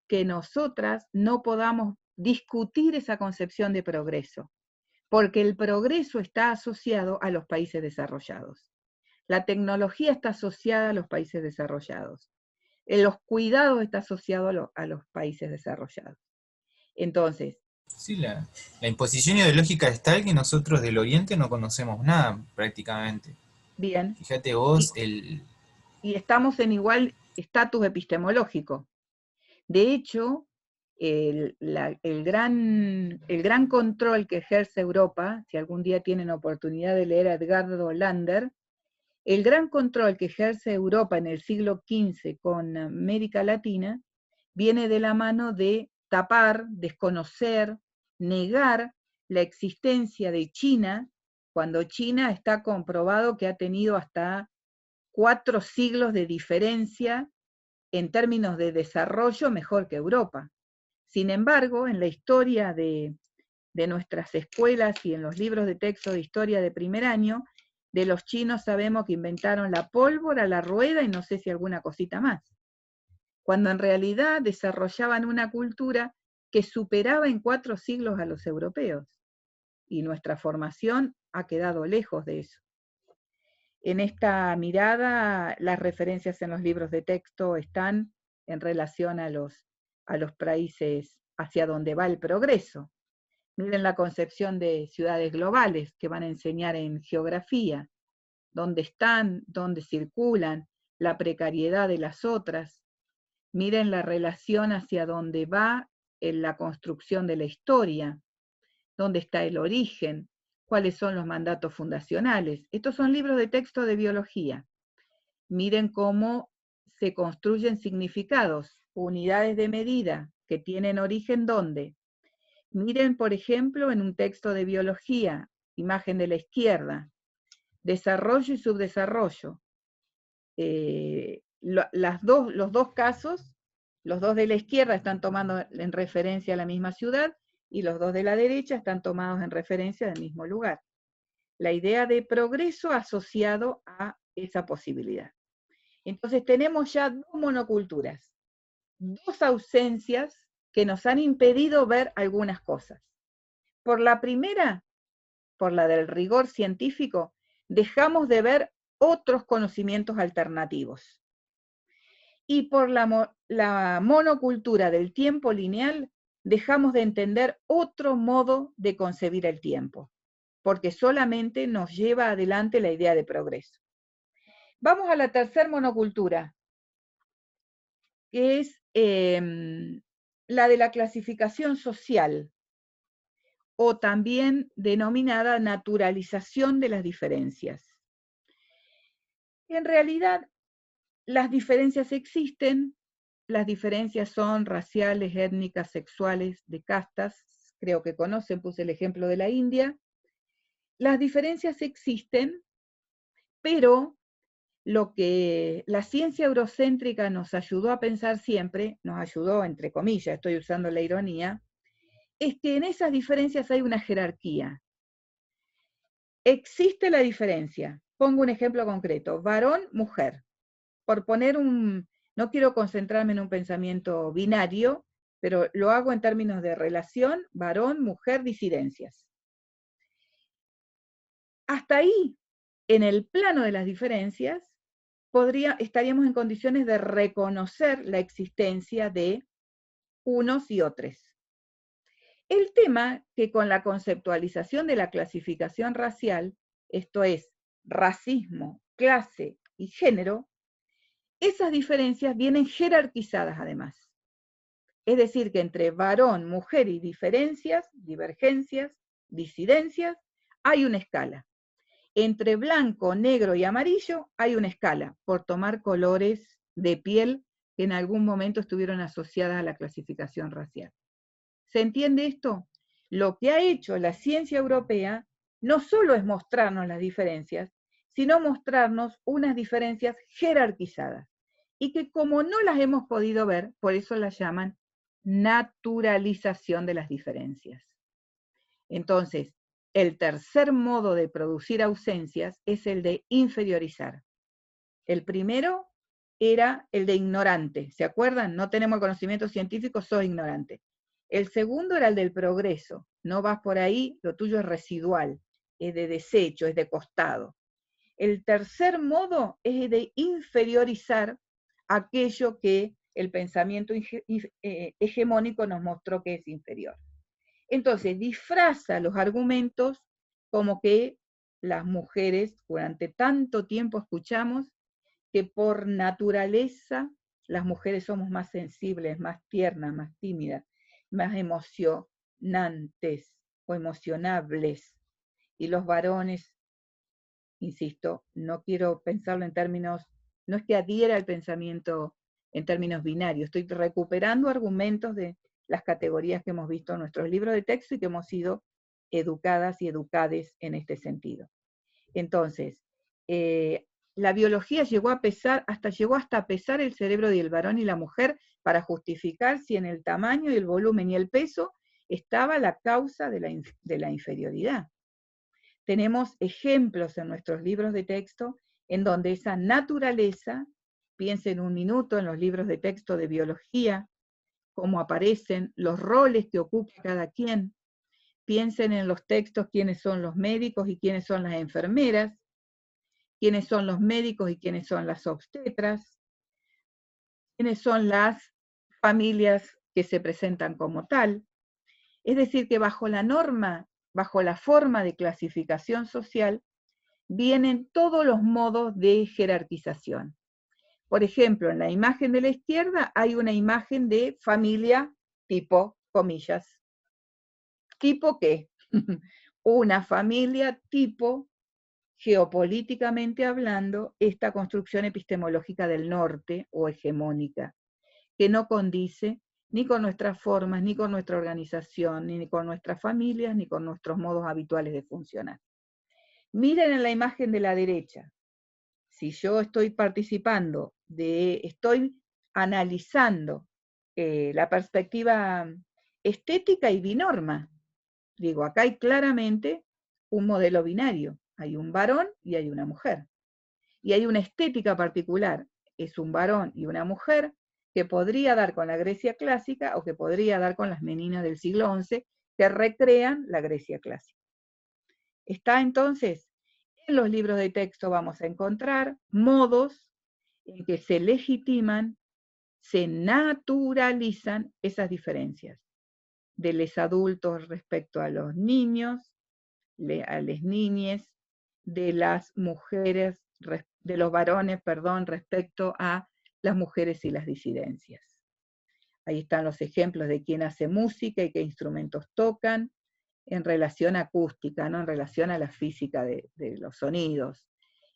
que nosotras no podamos discutir esa concepción de progreso, porque el progreso está asociado a los países desarrollados. La tecnología está asociada a los países desarrollados. Los cuidados está asociado a los países desarrollados. Entonces, Sí, la imposición ideológica es tal que nosotros del Oriente no conocemos nada prácticamente. bien, Fíjate vos, y, y estamos en igual estatus epistemológico. De hecho, el gran control que ejerce Europa, si algún día tienen oportunidad de leer a Edgardo Lander, el gran control que ejerce Europa en el siglo XV con América Latina viene de la mano de tapar, desconocer, negar la existencia de China, cuando China está comprobado que ha tenido hasta 4 siglos de diferencia en términos de desarrollo mejor que Europa. Sin embargo, en la historia de nuestras escuelas y en los libros de texto de historia de primer año, de los chinos sabemos que inventaron la pólvora, la rueda y no sé si alguna cosita más, cuando en realidad desarrollaban una cultura que superaba en 4 siglos a los europeos, y nuestra formación ha quedado lejos de eso. En esta mirada, las referencias en los libros de texto están en relación a los países hacia donde va el progreso. Miren la concepción de ciudades globales que van a enseñar en geografía, dónde están, dónde circulan, la precariedad de las otras. Miren la relación hacia dónde va en la construcción de la historia, dónde está el origen, cuáles son los mandatos fundacionales. Estos son libros de texto de biología. Miren cómo se construyen significados, unidades de medida que tienen origen ¿dónde? Miren, por ejemplo, en un texto de biología, imagen de la izquierda, desarrollo y subdesarrollo. Los dos casos, los dos de la izquierda están tomando en referencia a la misma ciudad y los dos de la derecha están tomados en referencia al mismo lugar. La idea de progreso asociado a esa posibilidad. Entonces tenemos ya 2 monoculturas, 2 ausencias que nos han impedido ver algunas cosas. Por la primera, por la del rigor científico, dejamos de ver otros conocimientos alternativos. Y por la monocultura del tiempo lineal, dejamos de entender otro modo de concebir el tiempo, porque solamente nos lleva adelante la idea de progreso. Vamos a la tercera monocultura, que es la de la clasificación social, o también denominada naturalización de las diferencias. En realidad, las diferencias existen, las diferencias son raciales, étnicas, sexuales, de castas, creo que conocen, puse el ejemplo de la India. Las diferencias existen, pero lo que la ciencia eurocéntrica nos ayudó a pensar siempre, nos ayudó, entre comillas, estoy usando la ironía, es que en esas diferencias hay una jerarquía. Existe la diferencia. Pongo un ejemplo concreto, varón, mujer. Por poner no quiero concentrarme en un pensamiento binario, pero lo hago en términos de relación, varón, mujer, disidencias. Hasta ahí, en el plano de las diferencias, estaríamos en condiciones de reconocer la existencia de unos y otros. El tema que con la conceptualización de la clasificación racial, esto es, racismo, clase y género, esas diferencias vienen jerarquizadas además. Es decir, que entre varón, mujer y diferencias, divergencias, disidencias, hay una escala. Entre blanco, negro y amarillo hay una escala, por tomar colores de piel que en algún momento estuvieron asociadas a la clasificación racial. ¿Se entiende esto? Lo que ha hecho la ciencia europea no solo es mostrarnos las diferencias, sino mostrarnos unas diferencias jerarquizadas, y que como no las hemos podido ver, por eso las llaman naturalización de las diferencias. Entonces, el tercer modo de producir ausencias es el de inferiorizar. El primero era el de ignorante, ¿se acuerdan? No tenemos conocimiento científico, soy ignorante. El segundo era el del progreso, no vas por ahí, lo tuyo es residual, es de desecho, es de costado. El tercer modo es de inferiorizar aquello que el pensamiento hegemónico nos mostró que es inferior. Entonces, disfraza los argumentos como que las mujeres durante tanto tiempo escuchamos que por naturaleza las mujeres somos más sensibles, más tiernas, más tímidas, más emocionantes o emocionables. Y los varones, insisto, no quiero pensarlo en términos, no es que adhiera al pensamiento en términos binarios, estoy recuperando argumentos de las categorías que hemos visto en nuestros libros de texto y que hemos sido educadas y educades en este sentido. Entonces, la biología llegó hasta pesar el cerebro del varón y la mujer para justificar si en el tamaño y el volumen y el peso estaba la causa de la inferioridad. Tenemos ejemplos en nuestros libros de texto en donde esa naturaleza, piensen un minuto en los libros de texto de biología, cómo aparecen, los roles que ocupa cada quien, piensen en los textos quiénes son los médicos y quiénes son las enfermeras, quiénes son los médicos y quiénes son las obstetras, quiénes son las familias que se presentan como tal. Es decir, que bajo la norma, bajo la forma de clasificación social, vienen todos los modos de jerarquización. Por ejemplo, en la imagen de la izquierda hay una imagen de familia tipo, comillas. ¿Tipo qué? Una familia tipo, geopolíticamente hablando, esta construcción epistemológica del norte o hegemónica, que no condice ni con nuestras formas, ni con nuestra organización, ni con nuestras familias, ni con nuestros modos habituales de funcionar. Miren en la imagen de la derecha, si yo estoy participando, estoy analizando la perspectiva estética y binorma, digo, acá hay claramente un modelo binario, hay un varón y hay una mujer. Y hay una estética particular, es un varón y una mujer, que podría dar con la Grecia clásica o que podría dar con las meninas del siglo XI, que recrean la Grecia clásica. Está entonces, en los libros de texto vamos a encontrar modos en que se legitiman, se naturalizan esas diferencias de los adultos respecto a los niños, a las niñas, de las mujeres, de los varones, perdón, respecto a las mujeres y las disidencias. Ahí están los ejemplos de quién hace música y qué instrumentos tocan, en relación acústica, ¿no? En relación a la física de los sonidos.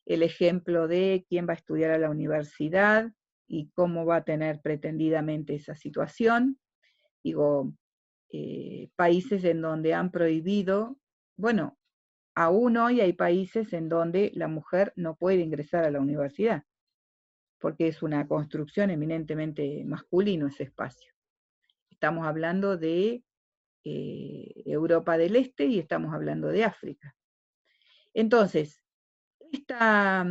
El ejemplo de quién va a estudiar a la universidad y cómo va a tener pretendidamente esa situación. Digo, países en donde han prohibido, bueno, aún hoy hay países en donde la mujer no puede ingresar a la universidad, porque es una construcción eminentemente masculino ese espacio. Estamos hablando de Europa del Este y estamos hablando de África. Entonces, esta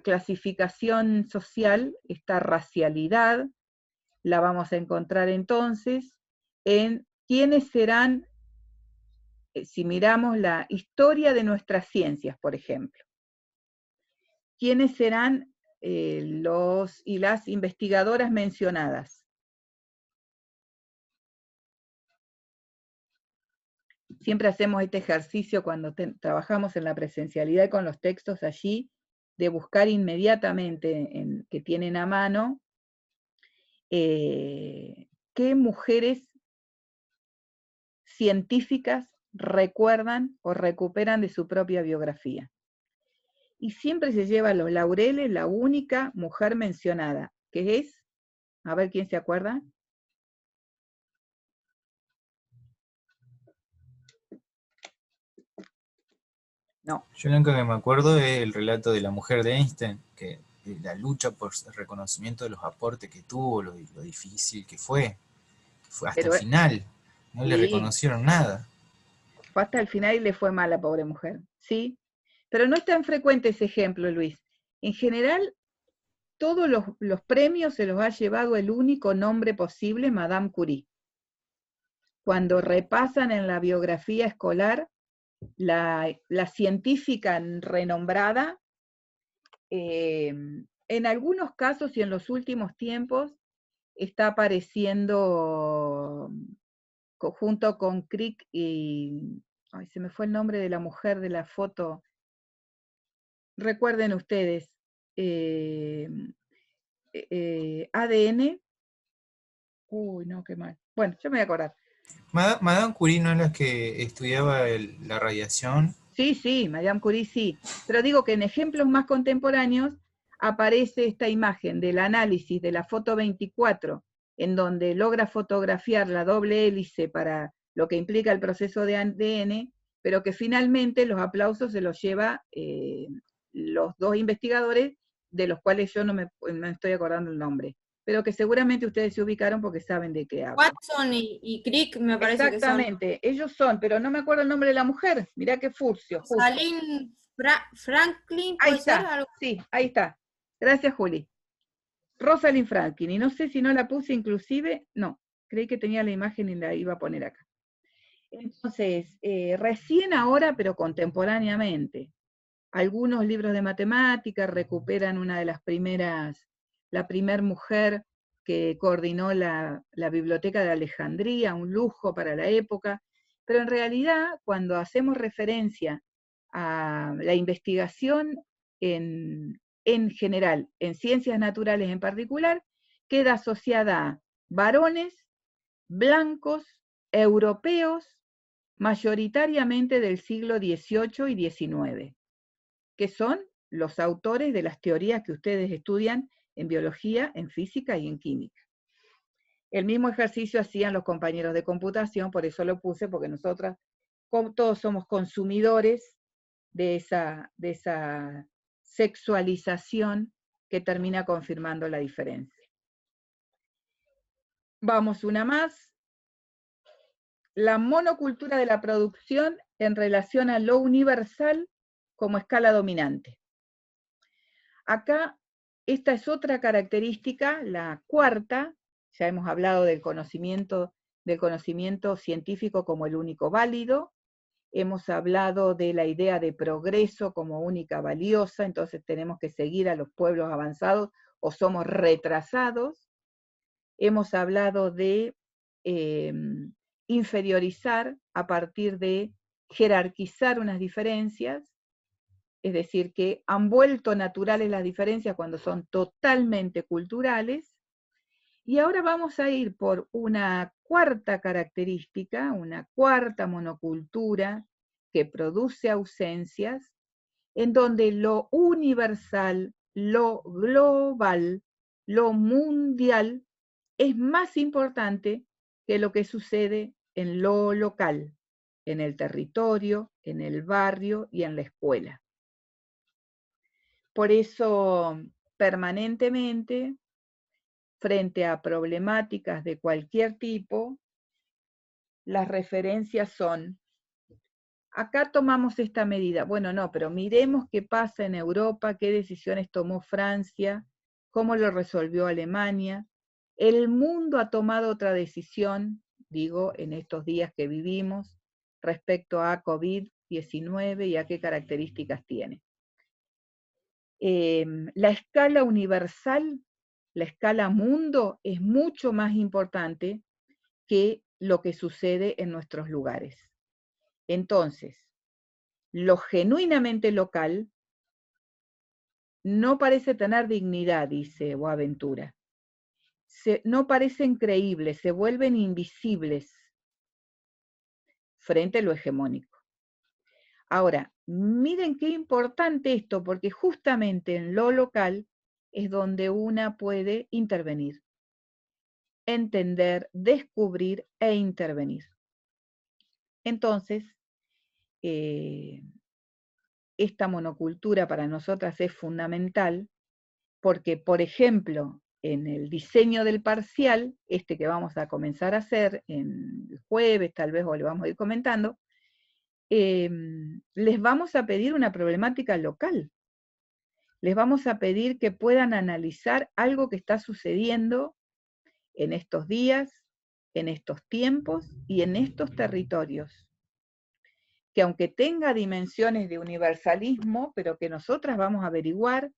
clasificación social, esta racialidad, la vamos a encontrar entonces en quiénes serán, si miramos la historia de nuestras ciencias, por ejemplo, quiénes serán los y las investigadoras mencionadas. Siempre hacemos este ejercicio cuando trabajamos en la presencialidad con los textos allí, de buscar inmediatamente que tienen a mano qué mujeres científicas recuerdan o recuperan de su propia biografía. Y siempre se lleva los laureles la única mujer mencionada, que es, a ver quién se acuerda. No. Yo lo único que me acuerdo es el relato de la mujer de Einstein, que la lucha por el reconocimiento de los aportes que tuvo, lo difícil que fue hasta el Pero final, no le sí, reconocieron nada. fue hasta el final y le fue mal a la pobre mujer, ¿sí? Pero no es tan frecuente ese ejemplo, Luis. En general, todos los premios se los ha llevado el único nombre posible, Madame Curie. Cuando repasan en la biografía escolar, la científica renombrada, en algunos casos y en los últimos tiempos, está apareciendo junto con Crick y... Ay, se me fue el nombre de la mujer de la foto. Recuerden ustedes, ADN. Uy, no, qué mal. Bueno, yo me voy a acordar. Madame Curie no es la que estudiaba la radiación. Sí, sí, Madame Curie sí. Pero digo que en ejemplos más contemporáneos aparece esta imagen del análisis de la foto 24, en donde logra fotografiar la doble hélice para lo que implica el proceso de ADN, pero que finalmente los aplausos se los lleva los dos investigadores, de los cuales yo no me estoy acordando el nombre, pero que seguramente ustedes se ubicaron porque saben de qué hablo. Watson y Crick me parece que son. Exactamente, ellos son, pero no me acuerdo el nombre de la mujer. Mirá qué furcio, justo. Rosalind Franklin, Ahí ¿puede ser? está, Algo. sí, ahí está. Gracias, Juli. Rosalind Franklin, y no sé si no la puse inclusive, no, creí que tenía la imagen y la iba a poner acá. Entonces, recién ahora, pero contemporáneamente, algunos libros de matemáticas recuperan una de las primeras, la primer mujer que coordinó la Biblioteca de Alejandría, un lujo para la época, pero en realidad cuando hacemos referencia a la investigación en general, en ciencias naturales en particular, queda asociada a varones, blancos, europeos, mayoritariamente del siglo XVIII y XIX, que son los autores de las teorías que ustedes estudian en biología, en física y en química. El mismo ejercicio hacían los compañeros de computación, por eso lo puse, porque nosotras todos somos consumidores de esa sexualización que termina confirmando la diferencia. Vamos una más. La monocultura de la producción en relación a lo universal como escala dominante. Acá, esta es otra característica, la cuarta, ya hemos hablado del conocimiento científico como el único válido, hemos hablado de la idea de progreso como única valiosa, entonces tenemos que seguir a los pueblos avanzados o somos retrasados, hemos hablado de inferiorizar a partir de jerarquizar unas diferencias, es decir, que han vuelto naturales las diferencias cuando son totalmente culturales, y ahora vamos a ir por una cuarta característica, una cuarta monocultura que produce ausencias, en donde lo universal, lo global, lo mundial, es más importante que lo que sucede en lo local, en el territorio, en el barrio y en la escuela. Por eso, permanentemente, frente a problemáticas de cualquier tipo, las referencias son, acá tomamos esta medida, bueno, no, pero miremos qué pasa en Europa, qué decisiones tomó Francia, cómo lo resolvió Alemania. El mundo ha tomado otra decisión, digo, en estos días que vivimos, respecto a COVID-19 y a qué características tiene. La escala universal, la escala mundo, es mucho más importante que lo que sucede en nuestros lugares. Entonces, lo genuinamente local no parece tener dignidad, dice Boaventura. No parecen creíbles, se vuelven invisibles frente a lo hegemónico. Ahora, miren qué importante esto, porque justamente en lo local es donde una puede intervenir, entender, descubrir e intervenir. Entonces, esta monocultura para nosotras es fundamental porque, por ejemplo, en el diseño del parcial, este que vamos a comenzar a hacer en el jueves, tal vez, o le vamos a ir comentando, les vamos a pedir una problemática local. Les vamos a pedir que puedan analizar algo que está sucediendo en estos días, en estos tiempos y en estos territorios, que aunque tenga dimensiones de universalismo, pero que nosotras vamos a averiguar,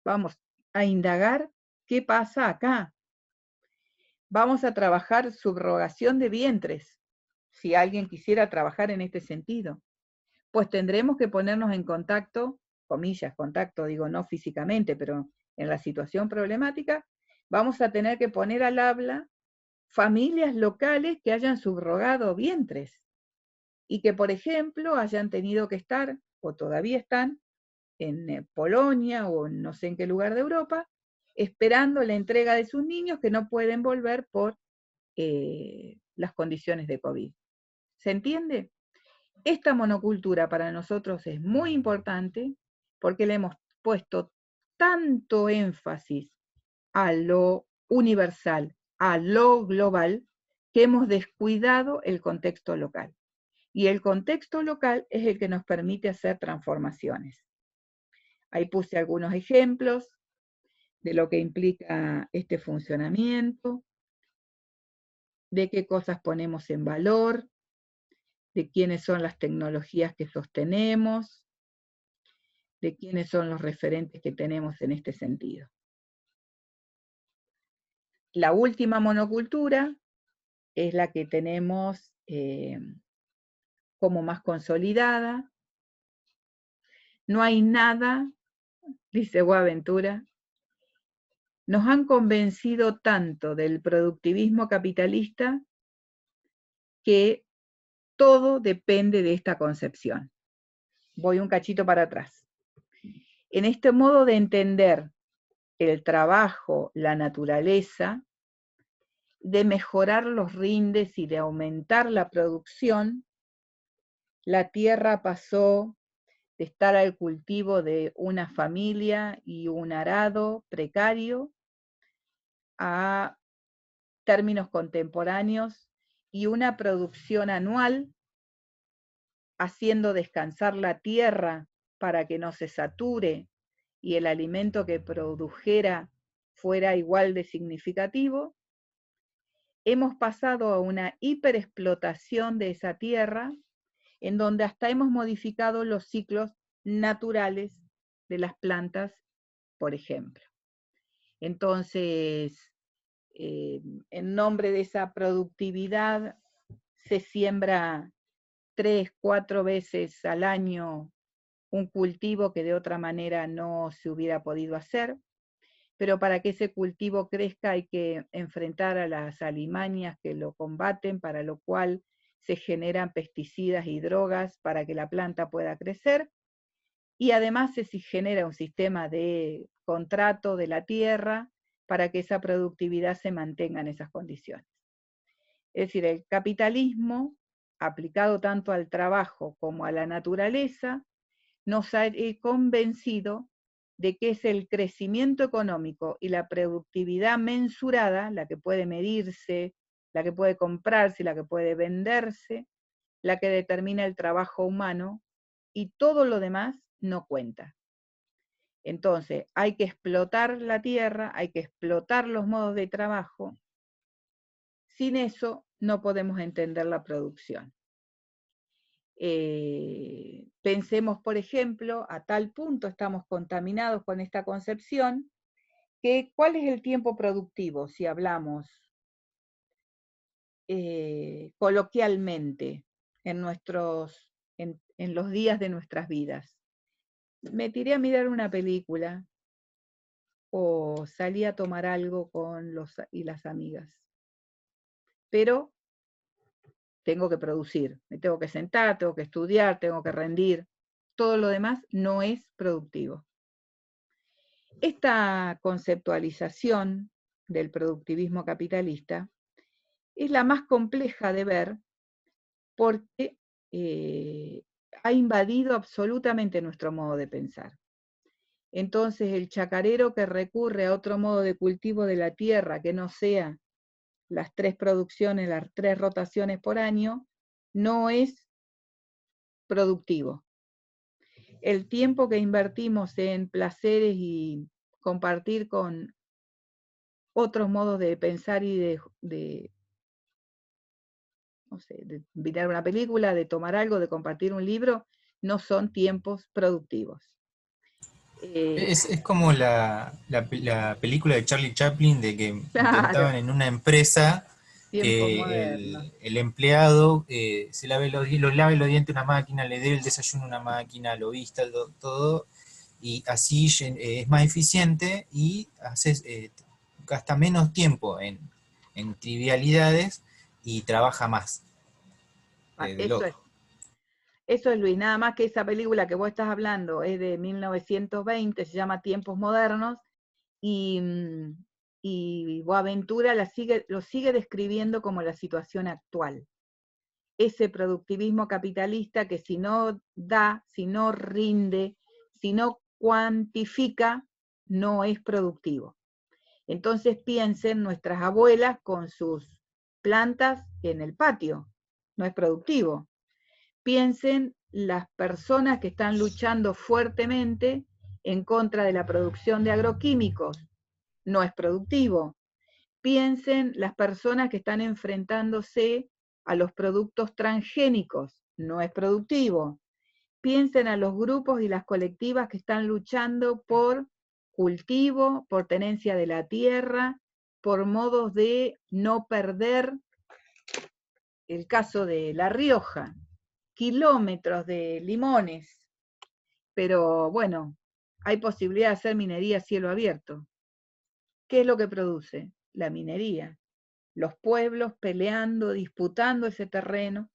vamos a indagar qué pasa acá. Vamos a trabajar subrogación de vientres, si alguien quisiera trabajar en este sentido. Pues tendremos que ponernos en contacto, comillas, contacto, digo no físicamente, pero en la situación problemática, vamos a tener que poner al habla familias locales que hayan subrogado vientres y que, por ejemplo, hayan tenido que estar, o todavía están, en Polonia o no sé en qué lugar de Europa, esperando la entrega de sus niños que no pueden volver por las condiciones de COVID. ¿Se entiende? Esta monocultura para nosotros es muy importante porque le hemos puesto tanto énfasis a lo universal, a lo global, que hemos descuidado el contexto local. Y el contexto local es el que nos permite hacer transformaciones. Ahí puse algunos ejemplos de lo que implica este funcionamiento, de qué cosas ponemos en valor, de quiénes son las tecnologías que sostenemos, de quiénes son los referentes que tenemos en este sentido. La última monocultura es la que tenemos como más consolidada. No hay nada, dice Boaventura, nos han convencido tanto del productivismo capitalista que todo depende de esta concepción. Voy un cachito para atrás. En este modo de entender el trabajo, la naturaleza, de mejorar los rindes y de aumentar la producción, la tierra pasó de estar al cultivo de una familia y un arado precario a términos contemporáneos y una producción anual haciendo descansar la tierra para que no se sature y el alimento que produjera fuera igual de significativo, hemos pasado a una hiperexplotación de esa tierra, en donde hasta hemos modificado los ciclos naturales de las plantas, por ejemplo. Entonces, en nombre de esa productividad, se siembra 3, 4 veces al año un cultivo que de otra manera no se hubiera podido hacer, pero para que ese cultivo crezca hay que enfrentar a las alimañas que lo combaten, para lo cual se generan pesticidas y drogas para que la planta pueda crecer, y además se genera un sistema de contrato de la tierra para que esa productividad se mantenga en esas condiciones. Es decir, el capitalismo, aplicado tanto al trabajo como a la naturaleza, nos ha convencido de que es el crecimiento económico y la productividad mensurada, la que puede medirse, la que puede comprarse, la que puede venderse, la que determina el trabajo humano, y todo lo demás no cuenta. Entonces, hay que explotar la tierra, hay que explotar los modos de trabajo. Sin eso, no podemos entender la producción. Pensemos, por ejemplo, a tal punto estamos contaminados con esta concepción, que ¿cuál es el tiempo productivo si hablamos coloquialmente en los días de nuestras vidas? Me tiré a mirar una película o salí a tomar algo con los y las amigas. Pero tengo que producir, me tengo que sentar, tengo que estudiar, tengo que rendir. Todo lo demás no es productivo. Esta conceptualización del productivismo capitalista es la más compleja de ver porque ha invadido absolutamente nuestro modo de pensar. Entonces el chacarero que recurre a otro modo de cultivo de la tierra que no sea las 3 producciones, las 3 rotaciones por año, no es productivo. El tiempo que invertimos en placeres y compartir con otros modos de pensar y no sé, de mirar una película, de tomar algo, de compartir un libro, no son tiempos productivos. Es como la película de Charlie Chaplin de que Claro, intentaban en una empresa tiempos modernos. el empleado se lave lave los dientes a una máquina, le dé el desayuno a una máquina, lo vista, todo, y así es más eficiente y gasta menos tiempo en trivialidades y trabaja más del Eso otro. es, Luis, nada más que esa película que vos estás hablando es de 1920, se llama Tiempos Modernos, y Boaventura lo sigue describiendo como la situación actual. Ese productivismo capitalista que si no da, si no rinde, si no cuantifica, no es productivo. Entonces piensen nuestras abuelas con sus plantas en el patio, no es productivo. Piensen las personas que están luchando fuertemente en contra de la producción de agroquímicos, no es productivo. Piensen las personas que están enfrentándose a los productos transgénicos, no es productivo. Piensen a los grupos y las colectivas que están luchando por cultivo, por tenencia de la tierra, por modos de no perder, el caso de La Rioja, kilómetros de limones, pero bueno, hay posibilidad de hacer minería a cielo abierto. ¿Qué es lo que produce? La minería. Los pueblos peleando, disputando ese terreno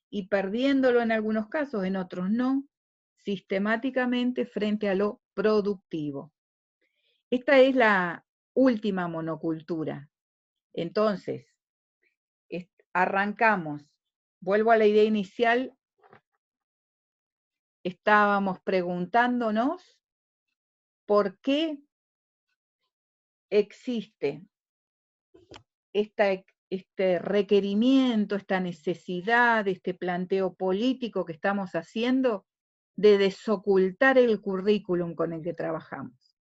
y perdiéndolo en algunos casos, en otros no, sistemáticamente frente a lo productivo. Esta es la última monocultura. Entonces, arrancamos. Vuelvo a la idea inicial. Estábamos preguntándonos por qué existe este requerimiento, esta necesidad, este planteo político que estamos haciendo de desocultar el currículum con el que trabajamos.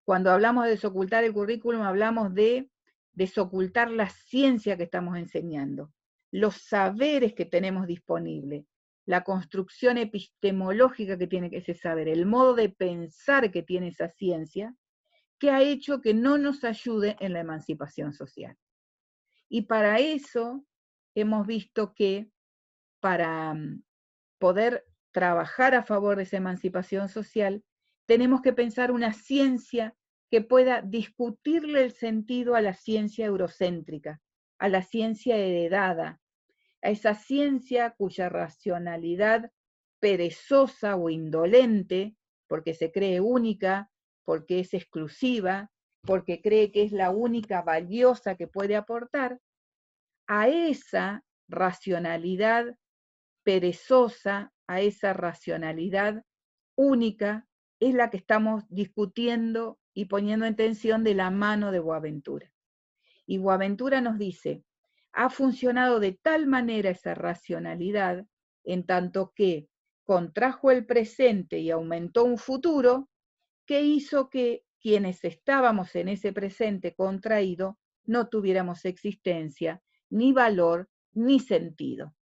Cuando hablamos de desocultar el currículum, hablamos de desocultar la ciencia que estamos enseñando, los saberes que tenemos disponibles, la construcción epistemológica que tiene ese saber, el modo de pensar que tiene esa ciencia, que ha hecho que no nos ayude en la emancipación social. Y para eso hemos visto que para poder trabajar a favor de esa emancipación social, tenemos que pensar una ciencia que pueda discutirle el sentido a la ciencia eurocéntrica, a la ciencia heredada, a esa ciencia cuya racionalidad perezosa o indolente, porque se cree única, porque es exclusiva, porque cree que es la única valiosa que puede aportar, a esa racionalidad perezosa, a esa racionalidad única, es la que estamos discutiendo y poniendo en tensión de la mano de Boaventura. Y Boaventura nos dice, ha funcionado de tal manera esa racionalidad, en tanto que contrajo el presente y aumentó un futuro, que hizo que quienes estábamos en ese presente contraído no tuviéramos existencia, ni valor, ni sentido.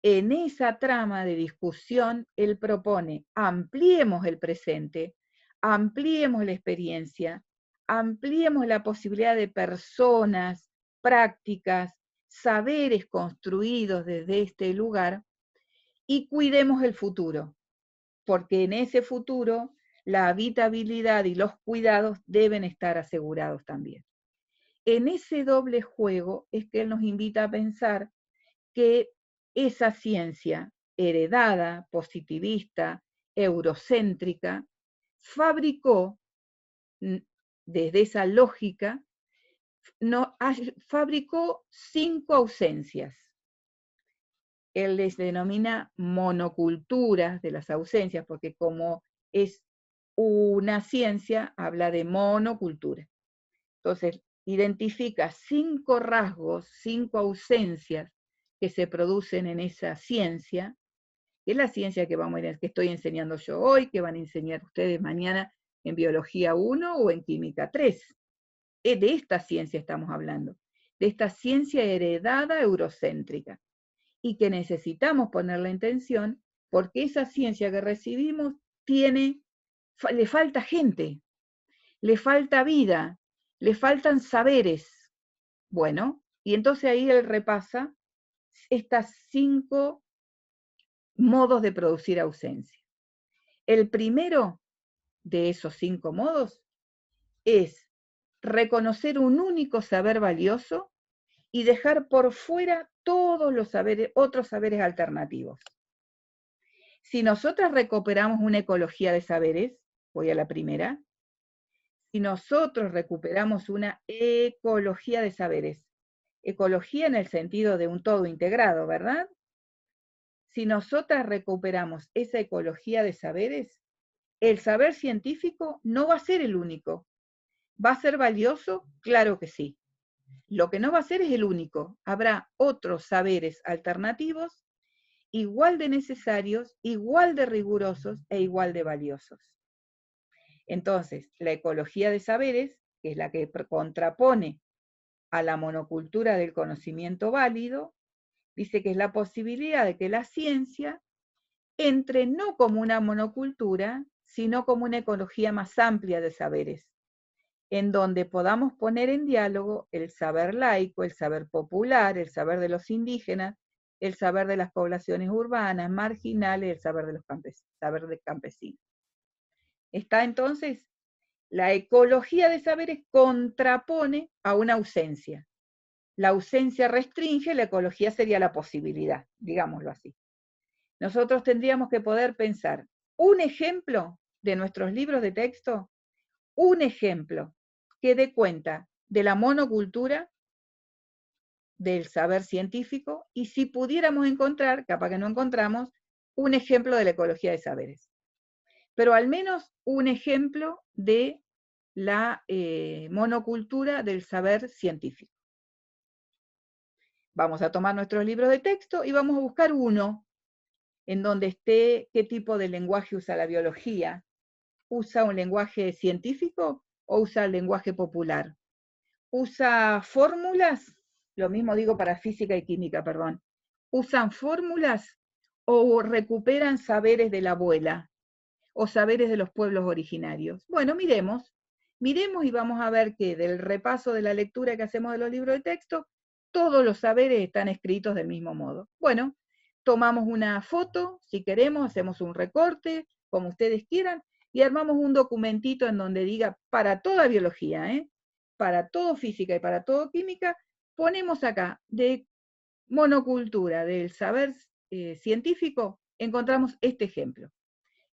En esa trama de discusión, él propone, ampliemos el presente, ampliemos la experiencia, ampliemos la posibilidad de personas, prácticas, saberes construidos desde este lugar y cuidemos el futuro, porque en ese futuro la habitabilidad y los cuidados deben estar asegurados también. En ese doble juego es que él nos invita a pensar que esa ciencia heredada, positivista, eurocéntrica, fabricó, desde esa lógica, fabricó 5 ausencias. Él les denomina monoculturas de las ausencias, porque como es una ciencia, habla de monocultura. Entonces, identifica 5 rasgos, 5 ausencias que se producen en esa ciencia, que es la ciencia que estoy enseñando yo hoy, que van a enseñar ustedes mañana en Biología 1 o en Química 3. De esta ciencia estamos hablando, de esta ciencia heredada eurocéntrica, y que necesitamos ponerle atención porque esa ciencia que recibimos le falta gente, le falta vida, le faltan saberes. Bueno, y entonces ahí él repasa estas 5 modos de producir ausencia. El primero de esos 5 modos es reconocer un único saber valioso y dejar por fuera todos los saberes, otros saberes alternativos. Si nosotras recuperamos una ecología de saberes, voy a la primera, si nosotros recuperamos una ecología de saberes, ecología en el sentido de un todo integrado, ¿verdad? Si nosotras recuperamos esa ecología de saberes, el saber científico no va a ser el único. ¿Va a ser valioso? Claro que sí. Lo que no va a ser es el único. Habrá otros saberes alternativos igual de necesarios, igual de rigurosos e igual de valiosos. Entonces, la ecología de saberes, que es la que contrapone a la monocultura del conocimiento válido, dice que es la posibilidad de que la ciencia entre no como una monocultura, sino como una ecología más amplia de saberes, en donde podamos poner en diálogo el saber laico, el saber popular, el saber de los indígenas, el saber de las poblaciones urbanas, marginales, el saber de los campesinos. Está entonces, la ecología de saberes contrapone a una ausencia. La ausencia restringe, la ecología sería la posibilidad, digámoslo así. Nosotros tendríamos que poder pensar un ejemplo de nuestros libros de texto, un ejemplo que dé cuenta de la monocultura, del saber científico, y si pudiéramos encontrar, capaz que no encontramos, un ejemplo de la ecología de saberes. Pero al menos un ejemplo de la monocultura del saber científico. Vamos a tomar nuestros libros de texto y vamos a buscar uno en donde esté qué tipo de lenguaje usa la biología. ¿Usa un lenguaje científico o usa el lenguaje popular? ¿Usa fórmulas? Lo mismo digo para física y química, perdón. ¿Usan fórmulas o recuperan saberes de la abuela o saberes de los pueblos originarios? Bueno, miremos y vamos a ver que del repaso de la lectura que hacemos de los libros de texto, todos los saberes están escritos del mismo modo. Bueno, tomamos una foto, si queremos, hacemos un recorte, como ustedes quieran, y armamos un documentito en donde diga, para toda biología, para todo física y para todo química, ponemos acá, de monocultura del saber científico, encontramos este ejemplo.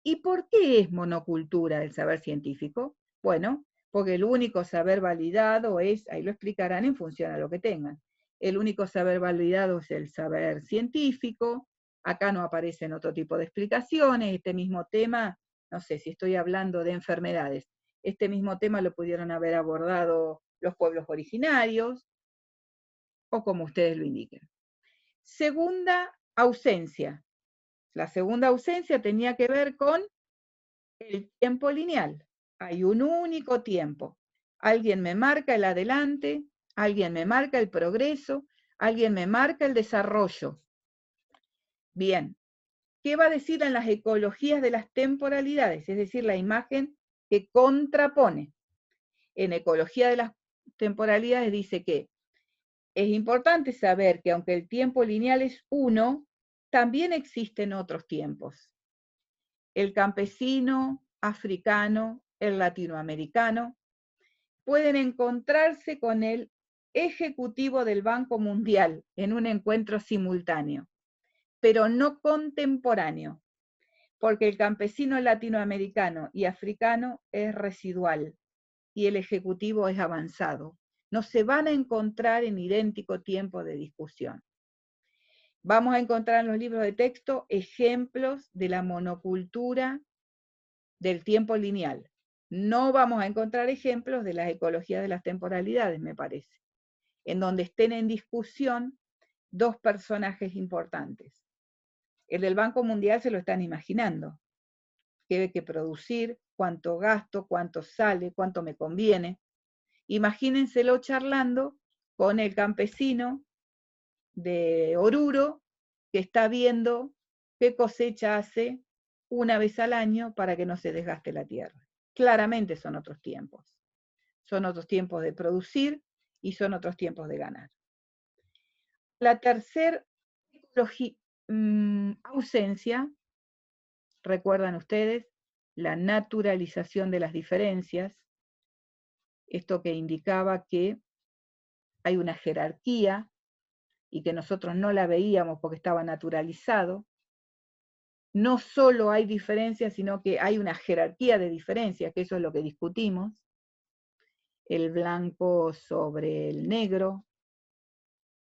¿Y por qué es monocultura del saber científico? Bueno, porque el único saber validado es, ahí lo explicarán en función a lo que tengan, el único saber validado es el saber científico, acá no aparecen otro tipo de explicaciones, este mismo tema, no sé si estoy hablando de enfermedades, este mismo tema lo pudieron haber abordado los pueblos originarios, o como ustedes lo indiquen. Segunda ausencia. La segunda ausencia tenía que ver con el tiempo lineal. Hay un único tiempo. Alguien me marca el adelante, alguien me marca el progreso, alguien me marca el desarrollo. Bien, ¿qué va a decir en las ecologías de las temporalidades? Es decir, la imagen que contrapone. En ecología de las temporalidades dice que es importante saber que aunque el tiempo lineal es uno, también existen otros tiempos. El campesino africano, el latinoamericano, pueden encontrarse con el ejecutivo del Banco Mundial en un encuentro simultáneo, pero no contemporáneo, porque el campesino latinoamericano y africano es residual y el ejecutivo es avanzado. No se van a encontrar en idéntico tiempo de discusión. Vamos a encontrar en los libros de texto ejemplos de la monocultura del tiempo lineal. No vamos a encontrar ejemplos de las ecologías de las temporalidades, me parece, en donde estén en discusión dos personajes importantes. El del Banco Mundial se lo están imaginando, qué hay que producir, cuánto gasto, cuánto sale, cuánto me conviene. Imagínenselo charlando con el campesino de Oruro que está viendo qué cosecha hace una vez al año para que no se desgaste la tierra. Claramente son otros tiempos. Son otros tiempos de producir y son otros tiempos de ganar. La tercera ausencia, recuerdan ustedes, la naturalización de las diferencias, esto que indicaba que hay una jerarquía y que nosotros no la veíamos porque estaba naturalizado. No solo hay diferencias, sino que hay una jerarquía de diferencias, que eso es lo que discutimos. El blanco sobre el negro,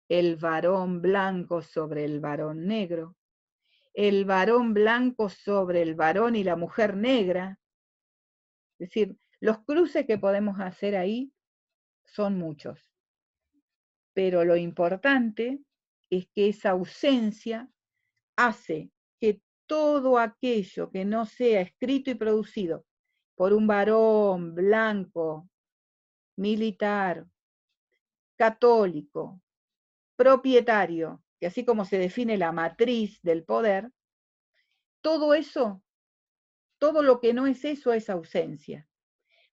el varón blanco sobre el varón negro, el varón blanco sobre el varón y la mujer negra. Es decir, los cruces que podemos hacer ahí son muchos. Pero lo importante es que esa ausencia hace que todo aquello que no sea escrito y producido por un varón blanco, militar, católico, propietario, que así como se define la matriz del poder, todo eso, todo lo que no es eso es ausencia.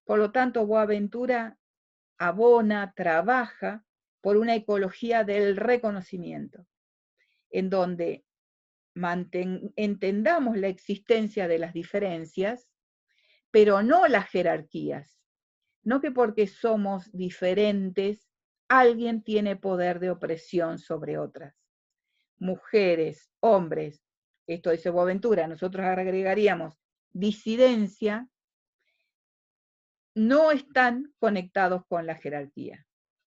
Por lo tanto, Boaventura abona, trabaja por una ecología del reconocimiento, en donde entendamos la existencia de las diferencias, pero no las jerarquías. No que porque somos diferentes, alguien tiene poder de opresión sobre otras. Mujeres, hombres, esto dice Boaventura, nosotros agregaríamos disidencia, no están conectados con la jerarquía.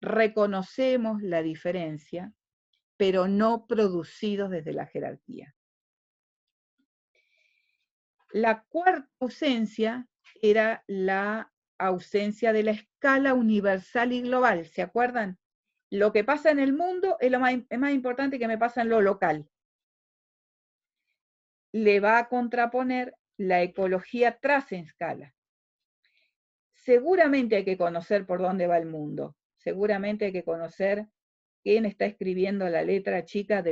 Reconocemos la diferencia, pero no producidos desde la jerarquía. La cuarta ausencia era la ausencia de la escala universal y global. ¿Se acuerdan? Lo que pasa en el mundo es más importante que me pasa en lo local. Le va a contraponer la ecología transescala. Seguramente hay que conocer por dónde va el mundo. Seguramente hay que conocer quién está escribiendo la letra chica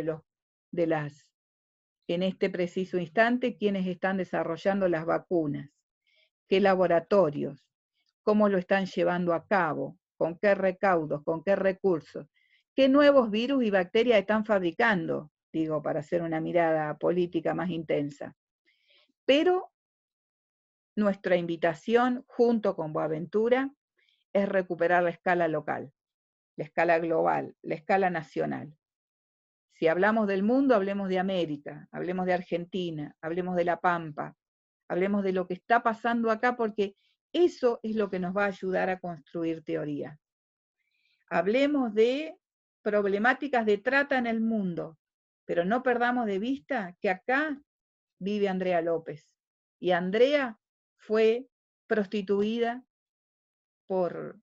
en este preciso instante, quiénes están desarrollando las vacunas, qué laboratorios, cómo lo están llevando a cabo, con qué recaudos, con qué recursos, qué nuevos virus y bacterias están fabricando, digo, para hacer una mirada política más intensa. Pero nuestra invitación, junto con Boaventura, es recuperar la escala local, la escala global, la escala nacional. Si hablamos del mundo, hablemos de América, hablemos de Argentina, hablemos de La Pampa, hablemos de lo que está pasando acá, porque eso es lo que nos va a ayudar a construir teoría. Hablemos de problemáticas de trata en el mundo, pero no perdamos de vista que acá vive Andrea López. Y Andrea fue prostituida por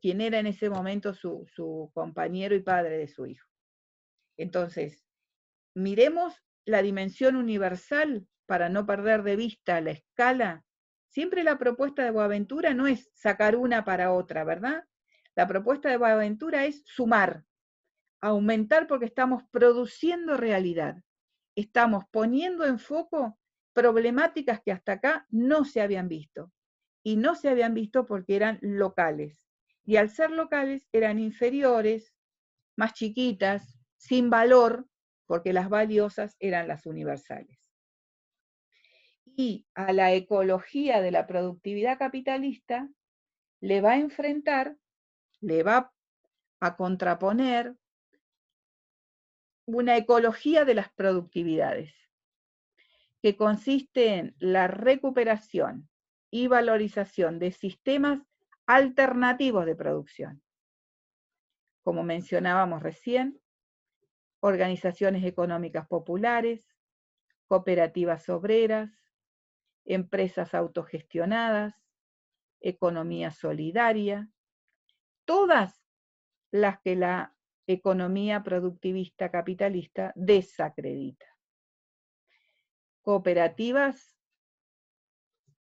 quien era en ese momento su compañero y padre de su hijo. Entonces, miremos la dimensión universal para no perder de vista la escala. Siempre la propuesta de Boaventura no es sacar una para otra, ¿verdad? La propuesta de Boaventura es sumar, aumentar porque estamos produciendo realidad. Estamos poniendo en foco problemáticas que hasta acá no se habían visto. Y no se habían visto porque eran locales. Y al ser locales eran inferiores, más chiquitas, sin valor, porque las valiosas eran las universales. y a la ecología de la productividad capitalista le va a enfrentar, le va a contraponer una ecología de las productividades, que consiste en la recuperación y valorización de sistemas alternativos de producción. Como mencionábamos recién, organizaciones económicas populares, cooperativas obreras, empresas autogestionadas, economía solidaria, todas las que la economía productivista capitalista desacredita. Cooperativas,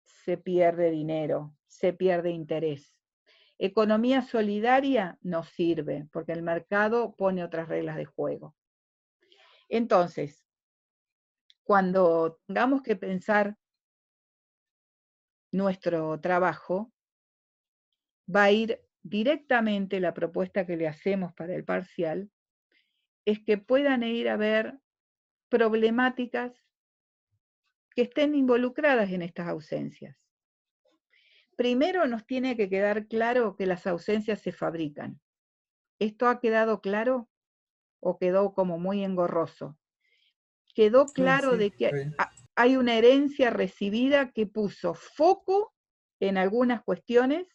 se pierde dinero, se pierde interés. Economía solidaria no sirve, porque el mercado pone otras reglas de juego. Entonces, cuando tengamos que pensar nuestro trabajo, va a ir directamente la propuesta que le hacemos para el parcial, es que puedan ir a ver problemáticas que estén involucradas en estas ausencias. Primero nos tiene que quedar claro que las ausencias se fabrican. ¿Esto ha quedado claro o quedó como muy engorroso? Quedó claro de que hay una herencia recibida que puso foco en algunas cuestiones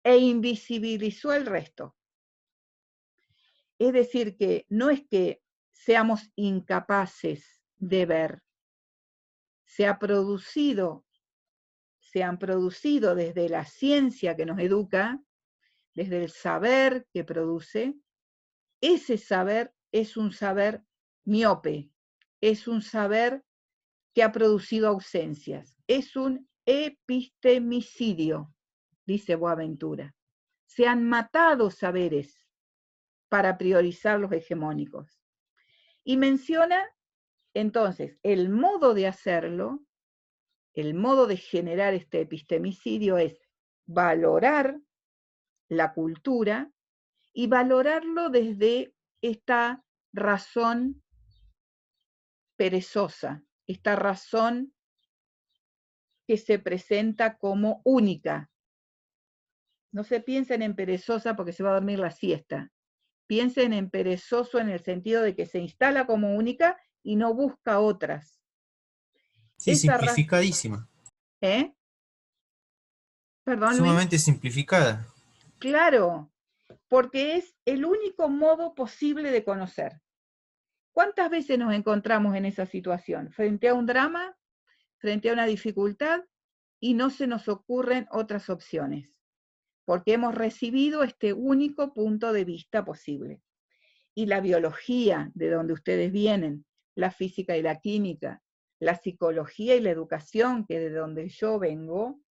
e invisibilizó el resto. Es decir, que no es que seamos incapaces de ver, se han producido desde la ciencia que nos educa, desde el saber que produce. Ese saber es un saber miope, es un saber que ha producido ausencias, es un epistemicidio, dice Boaventura. Se han matado saberes para priorizar los hegemónicos. Y menciona entonces el modo de hacerlo, el modo de generar este epistemicidio es valorar la cultura y valorarlo desde esta razón perezosa, esta razón que se presenta como única. No se piensen en perezosa porque se va a dormir la siesta. Piensen en perezoso en el sentido de que se instala como única y no busca otras. Sí, simplificadísima. Perdón, Sumamente Luis. Simplificada. Claro, porque es el único modo posible de conocer. ¿Cuántas veces nos encontramos en esa situación? Frente a un drama, frente a una dificultad, y no se nos ocurren otras opciones, porque hemos recibido este único punto de vista posible. Y la biología, de donde ustedes vienen, la física y la química, la psicología y la educación, que de donde yo vengo,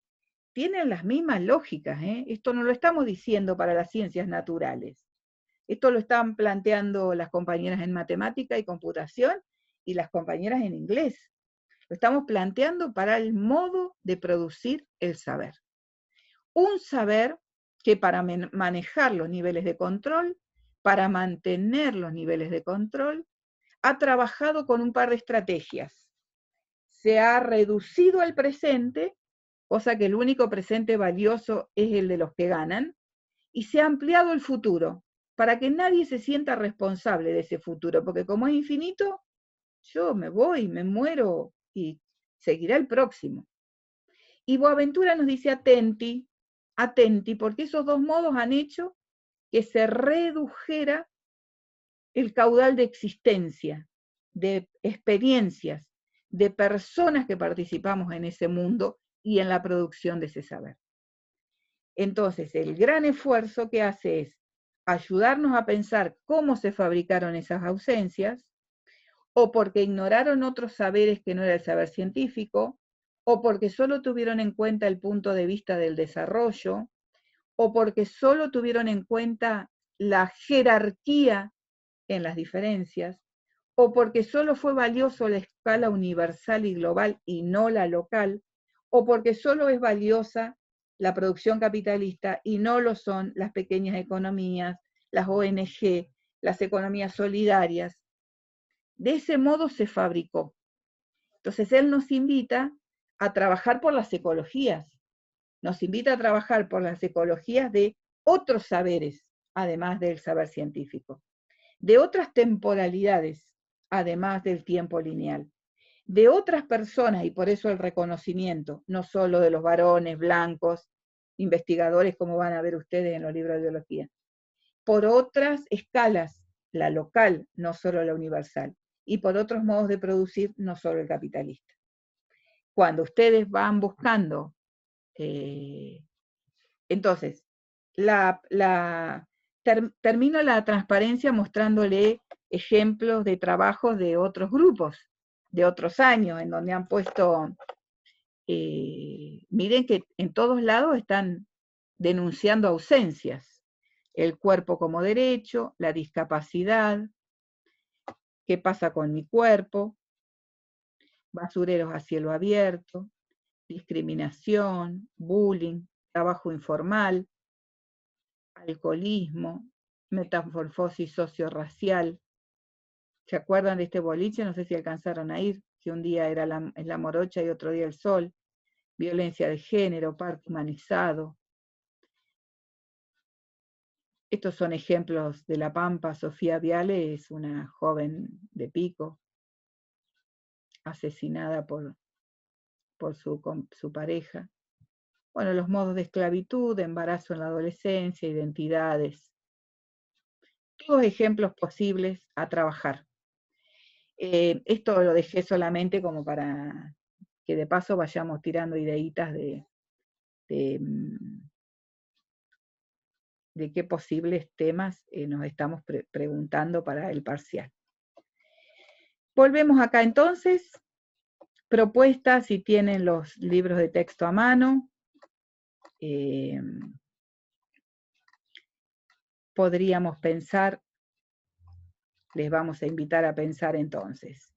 tienen las mismas lógicas. Esto no lo estamos diciendo para las ciencias naturales. Esto lo están planteando las compañeras en matemática y computación y las compañeras en inglés. Lo estamos planteando para el modo de producir el saber. Un saber que para manejar los niveles de control, para mantener los niveles de control, ha trabajado con un par de estrategias. Se ha reducido el presente, cosa que el único presente valioso es el de los que ganan, y se ha ampliado el futuro, para que nadie se sienta responsable de ese futuro, porque como es infinito, yo me voy, me muero y seguirá el próximo. Y Boaventura nos dice atenti, atenti, porque esos dos modos han hecho que se redujera el caudal de existencia, de experiencias, de personas que participamos en ese mundo y en la producción de ese saber. Entonces, el gran esfuerzo que hace es ayudarnos a pensar cómo se fabricaron esas ausencias, o porque ignoraron otros saberes que no era el saber científico, o porque solo tuvieron en cuenta el punto de vista del desarrollo, o porque solo tuvieron en cuenta la jerarquía en las diferencias, o porque solo fue valioso la escala universal y global y no la local, o porque solo es valiosa la producción capitalista y no lo son las pequeñas economías, las ONG, las economías solidarias. De ese modo se fabricó. Entonces él nos invita a trabajar por las ecologías. Nos invita a trabajar por las ecologías de otros saberes, además del saber científico, de otras temporalidades, además del tiempo lineal, de otras personas, y por eso el reconocimiento, no solo de los varones blancos, investigadores, como van a ver ustedes en los libros de biología, por otras escalas, la local, no solo la universal, y por otros modos de producir, no solo el capitalista. Cuando ustedes van buscando, entonces, termino la transparencia mostrándole ejemplos de trabajos de otros grupos, de otros años, en donde han puesto, miren que en todos lados están denunciando ausencias, el cuerpo como derecho, la discapacidad, qué pasa con mi cuerpo, basureros a cielo abierto, discriminación, bullying, trabajo informal, alcoholismo, metamorfosis socio-racial. ¿Se acuerdan de este boliche? No sé si alcanzaron a ir, que un día era la morocha y otro día el sol. Violencia de género, parque humanizado. Estos son ejemplos de La Pampa. Sofía Viale es una joven de Pico, asesinada por su pareja. Bueno, los modos de esclavitud, embarazo en la adolescencia, identidades. Todos ejemplos posibles a trabajar. Esto lo dejé solamente como para que de paso vayamos tirando ideitas de qué posibles temas nos estamos preguntando para el parcial. Volvemos acá entonces. Propuestas, si tienen los libros de texto a mano. Podríamos pensar, les vamos a invitar a pensar entonces,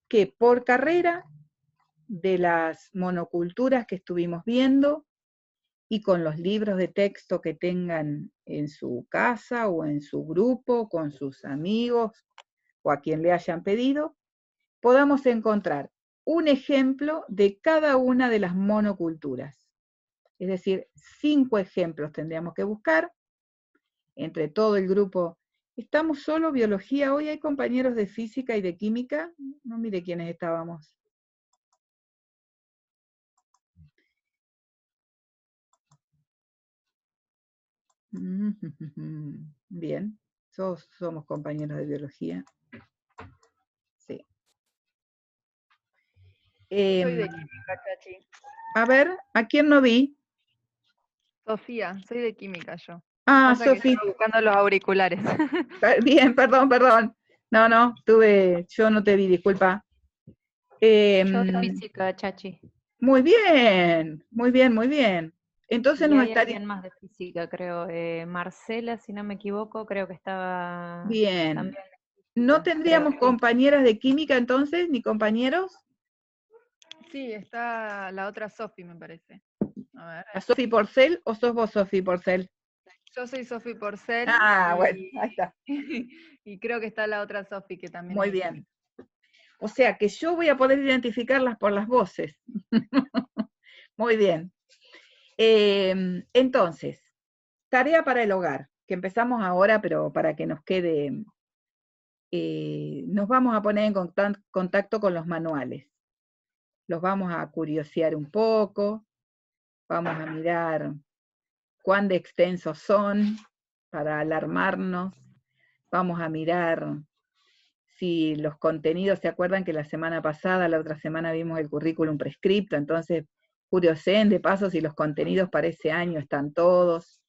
que por carrera de las monoculturas que estuvimos viendo, y con los libros de texto que tengan en su casa o en su grupo, con sus amigos o a quien le hayan pedido, podamos encontrar un ejemplo de cada una de las monoculturas. Es decir, 5 ejemplos tendríamos que buscar entre todo el grupo. ¿Estamos solo biología? Hoy hay compañeros de física y de química. No mire quiénes estábamos. Bien, somos compañeros de biología. Sí. Soy de química, Chachi. A ver, ¿a quién no vi? Sofía, soy de química yo. Ah, Pasa que Sofía. estaba buscando los auriculares. Bien, perdón. No, yo no te vi, disculpa. Yo de física, Chachi. Muy bien. Entonces Y nos hay estaría... alguien más de física, creo. Marcela, si no me equivoco, creo que estaba Bien. también. ¿No tendríamos creo, sí. compañeras de química entonces, ni compañeros? Sí, está la otra Sofi, me parece. A ver. ¿A Sofi Porcel o sos vos Sofi Porcel? Yo soy Sofi Porcel. Ah, bueno, ahí está. Y creo que está la otra Sofi que también Muy es de bien. química. O sea que yo voy a poder identificarlas por las voces. Muy bien. Entonces, tarea para el hogar, que empezamos ahora, pero para que nos quede, nos vamos a poner en contacto con los manuales. Los vamos a curiosear un poco, vamos a mirar cuán de extensos son para alarmarnos, vamos a mirar si los contenidos, ¿se acuerdan que la semana pasada, la otra semana vimos el currículum prescripto? Entonces, curioseen de paso si los contenidos para ese año están todos,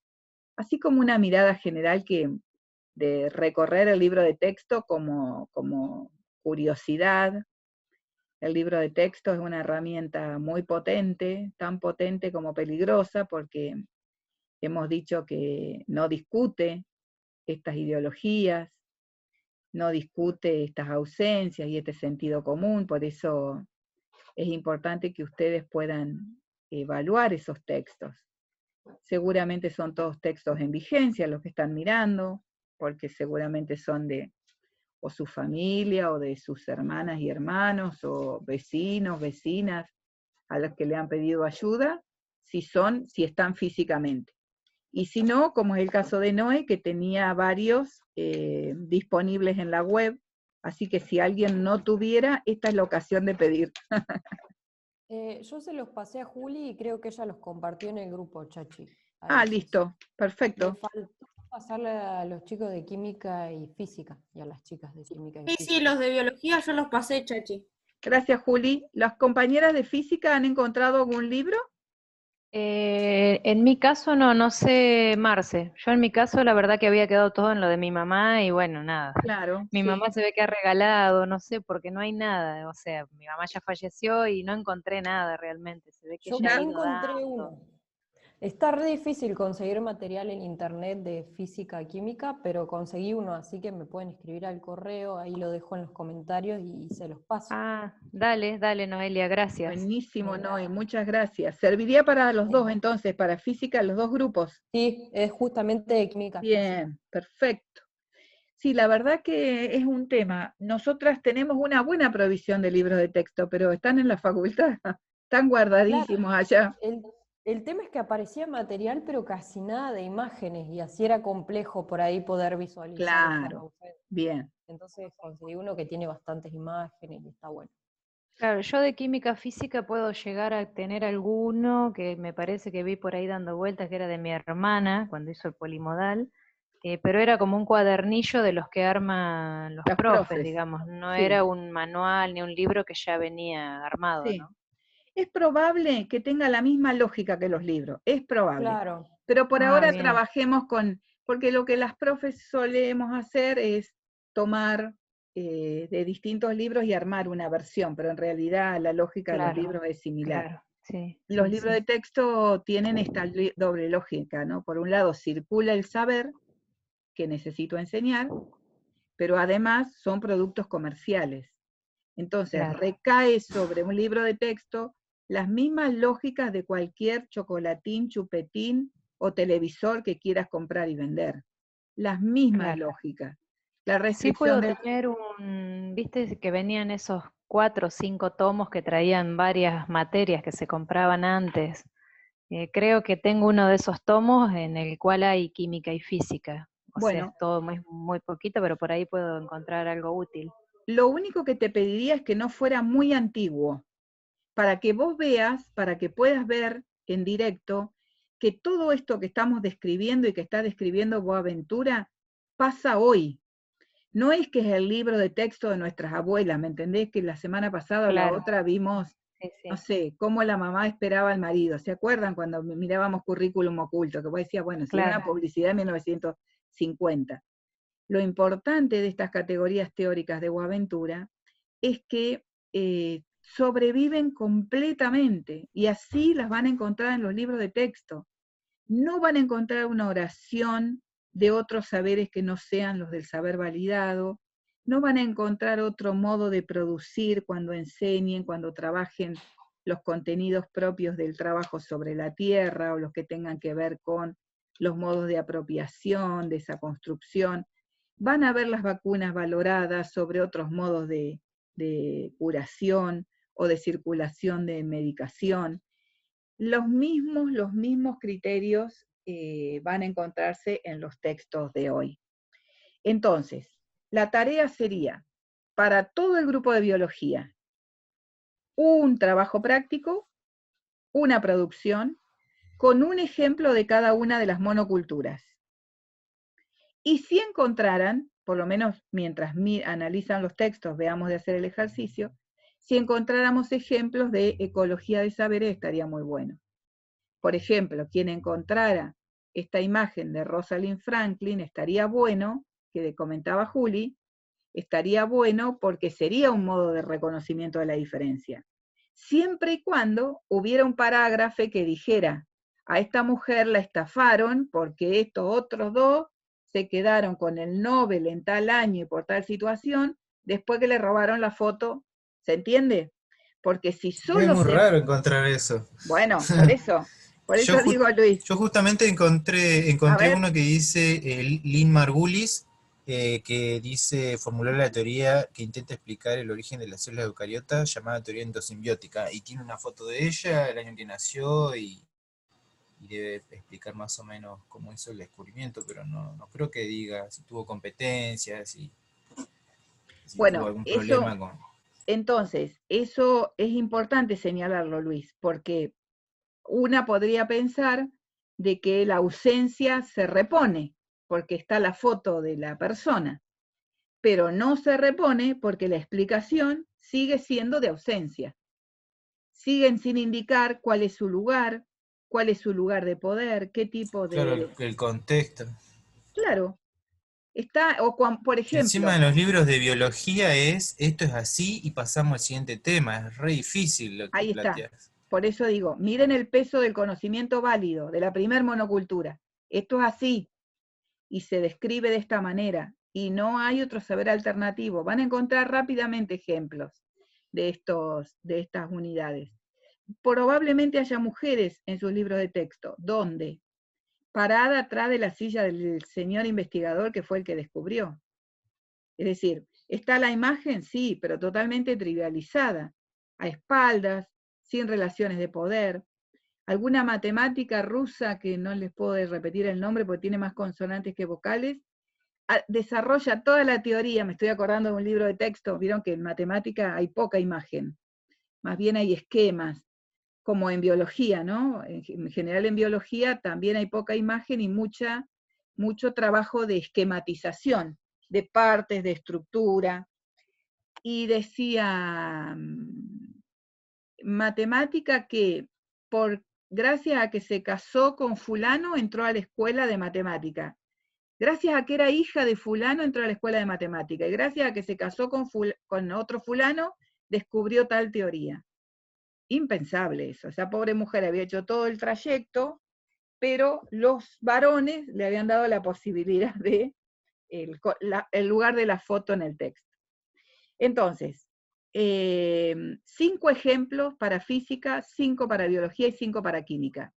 así como una mirada general de recorrer el libro de texto como curiosidad. El libro de texto es una herramienta muy potente, tan potente como peligrosa, porque hemos dicho que no discute estas ideologías, no discute estas ausencias y este sentido común, por eso es importante que ustedes puedan evaluar esos textos. Seguramente son todos textos en vigencia los que están mirando, porque seguramente son de o su familia, o de sus hermanas y hermanos, o vecinos, vecinas, a los que le han pedido ayuda, si están físicamente. Y si no, como es el caso de Noé, que tenía varios disponibles en la web, así que si alguien no tuviera, esta es la ocasión de pedir. Yo se los pasé a Juli y creo que ella los compartió en el grupo, Chachi. Listo, perfecto. Me faltó pasarle a los chicos de química y física, y a las chicas de química y Sí, física. sí, los de biología yo los pasé, Chachi. Gracias, Juli. ¿Las compañeras de física han encontrado algún libro? En mi caso no sé, Marce. Yo en mi caso la verdad que había quedado todo en lo de mi mamá y bueno, nada. Claro, Mi sí. mamá se ve que ha regalado, no sé, porque no hay nada. O sea, mi mamá ya falleció y no encontré nada realmente. Se ve que Yo ella ha ido encontré dando. uno. Está re difícil conseguir material en internet de física y química, pero conseguí uno, así que me pueden escribir al correo, ahí lo dejo en los comentarios y se los paso. Dale, Noelia, gracias. Buenísimo, Noé, muchas gracias. ¿Serviría para los dos entonces, para física, los dos grupos? Sí, es justamente de química física. Bien, perfecto. Sí, la verdad que es un tema. Nosotras tenemos una buena provisión de libros de texto, pero están en la facultad, están guardadísimos allá. El tema es que aparecía material, pero casi nada de imágenes, y así era complejo por ahí poder visualizar. Claro, bien. Entonces conseguí uno que tiene bastantes imágenes y está bueno. Claro, yo de química física puedo llegar a tener alguno que me parece que vi por ahí dando vueltas, que era de mi hermana cuando hizo el polimodal, pero era como un cuadernillo de los que arman los Las profes, digamos, no sí. era un manual ni un libro que ya venía armado, Sí. ¿no? Es probable que tenga la misma lógica que los libros, es probable. Claro. Pero por ahora bien. trabajemos porque lo que las profes solemos hacer es tomar de distintos libros y armar una versión, pero en realidad la lógica de los libros es similar. Claro, sí. Los libros de texto tienen esta doble lógica, ¿no? Por un lado circula el saber que necesito enseñar, pero además son productos comerciales. Entonces recae sobre un libro de texto las mismas lógicas de cualquier chocolatín, chupetín o televisor que quieras comprar y vender. Las mismas lógicas. La restricción sí puedo tener viste que venían esos 4 o 5 tomos que traían varias materias que se compraban antes. Creo que tengo uno de esos tomos en el cual hay química y física. O sea, es todo muy poquito, pero por ahí puedo encontrar algo útil. Lo único que te pediría es que no fuera muy antiguo, para que vos veas, para que puedas ver en directo, que todo esto que estamos describiendo y que está describiendo Boaventura pasa hoy. No es que es el libro de texto de nuestras abuelas, ¿me entendés? Que la semana pasada o la otra vimos, no sé, cómo la mamá esperaba al marido. ¿Se acuerdan cuando mirábamos Currículum Oculto? Que vos decías, bueno, si era una publicidad de 1950. Lo importante de estas categorías teóricas de Boaventura es que sobreviven completamente, y así las van a encontrar en los libros de texto. No van a encontrar una oración de otros saberes que no sean los del saber validado, no van a encontrar otro modo de producir cuando enseñen, cuando trabajen los contenidos propios del trabajo sobre la tierra, o los que tengan que ver con los modos de apropiación, de esa construcción. Van a ver las vacunas valoradas sobre otros modos de curación o de circulación de medicación. Los mismos criterios van a encontrarse en los textos de hoy. Entonces, la tarea sería, para todo el grupo de biología, un trabajo práctico, una producción, con un ejemplo de cada una de las monoculturas. Y si encontraran, por lo menos mientras analizan los textos, veamos de hacer el ejercicio, si encontráramos ejemplos de ecología de saberes, estaría muy bueno. Por ejemplo, quien encontrara esta imagen de Rosalind Franklin, estaría bueno, que comentaba Juli, estaría bueno porque sería un modo de reconocimiento de la diferencia. Siempre y cuando hubiera un parágrafo que dijera, a esta mujer la estafaron porque estos otros dos se quedaron con el Nobel en tal año y por tal situación, después que le robaron la foto, ¿se entiende? Porque si solo es muy raro encontrar eso. Bueno, por eso digo, Luis. Yo justamente encontré uno que dice Lynn Margulis, que dice, formular la teoría que intenta explicar el origen de las células eucariotas, llamada teoría endosimbiótica, y tiene una foto de ella, el año que nació, y debe explicar más o menos cómo hizo el descubrimiento, pero no creo que diga si tuvo competencias, si tuvo Bueno, algún problema eso, con... entonces, eso es importante señalarlo, Luis, porque una podría pensar de que la ausencia se repone, porque está la foto de la persona, pero no se repone porque la explicación sigue siendo de ausencia. Siguen sin indicar cuál es su lugar de poder, qué tipo Claro, de... el contexto. Claro, está, por Que encima en ejemplo, los libros de biología esto es así y pasamos al siguiente tema, es re difícil lo que ahí está. planteas. Por eso digo, miren el peso del conocimiento válido de la primer monocultura. Esto es así y se describe de esta manera y no hay otro saber alternativo. Van a encontrar rápidamente ejemplos de estas unidades. Probablemente haya mujeres en sus libros de texto, donde parada atrás de la silla del señor investigador que fue el que descubrió. Es decir, está la imagen, sí, pero totalmente trivializada, a espaldas, sin relaciones de poder. Alguna matemática rusa, que no les puedo repetir el nombre porque tiene más consonantes que vocales, desarrolla toda la teoría. Me estoy acordando de un libro de texto, vieron que en matemática hay poca imagen, más bien hay esquemas, como en biología, ¿no? En general en biología también hay poca imagen y mucho trabajo de esquematización, de partes, de estructura. Y decía matemática que gracias a que se casó con fulano entró a la escuela de matemática. Gracias a que era hija de fulano entró a la escuela de matemática. Y gracias a que se casó con otro fulano descubrió tal teoría. Impensable eso. Esa pobre mujer había hecho todo el trayecto, pero los varones le habían dado la posibilidad de el lugar de la foto en el texto. Entonces, 5 ejemplos para física, 5 para biología y 5 para química.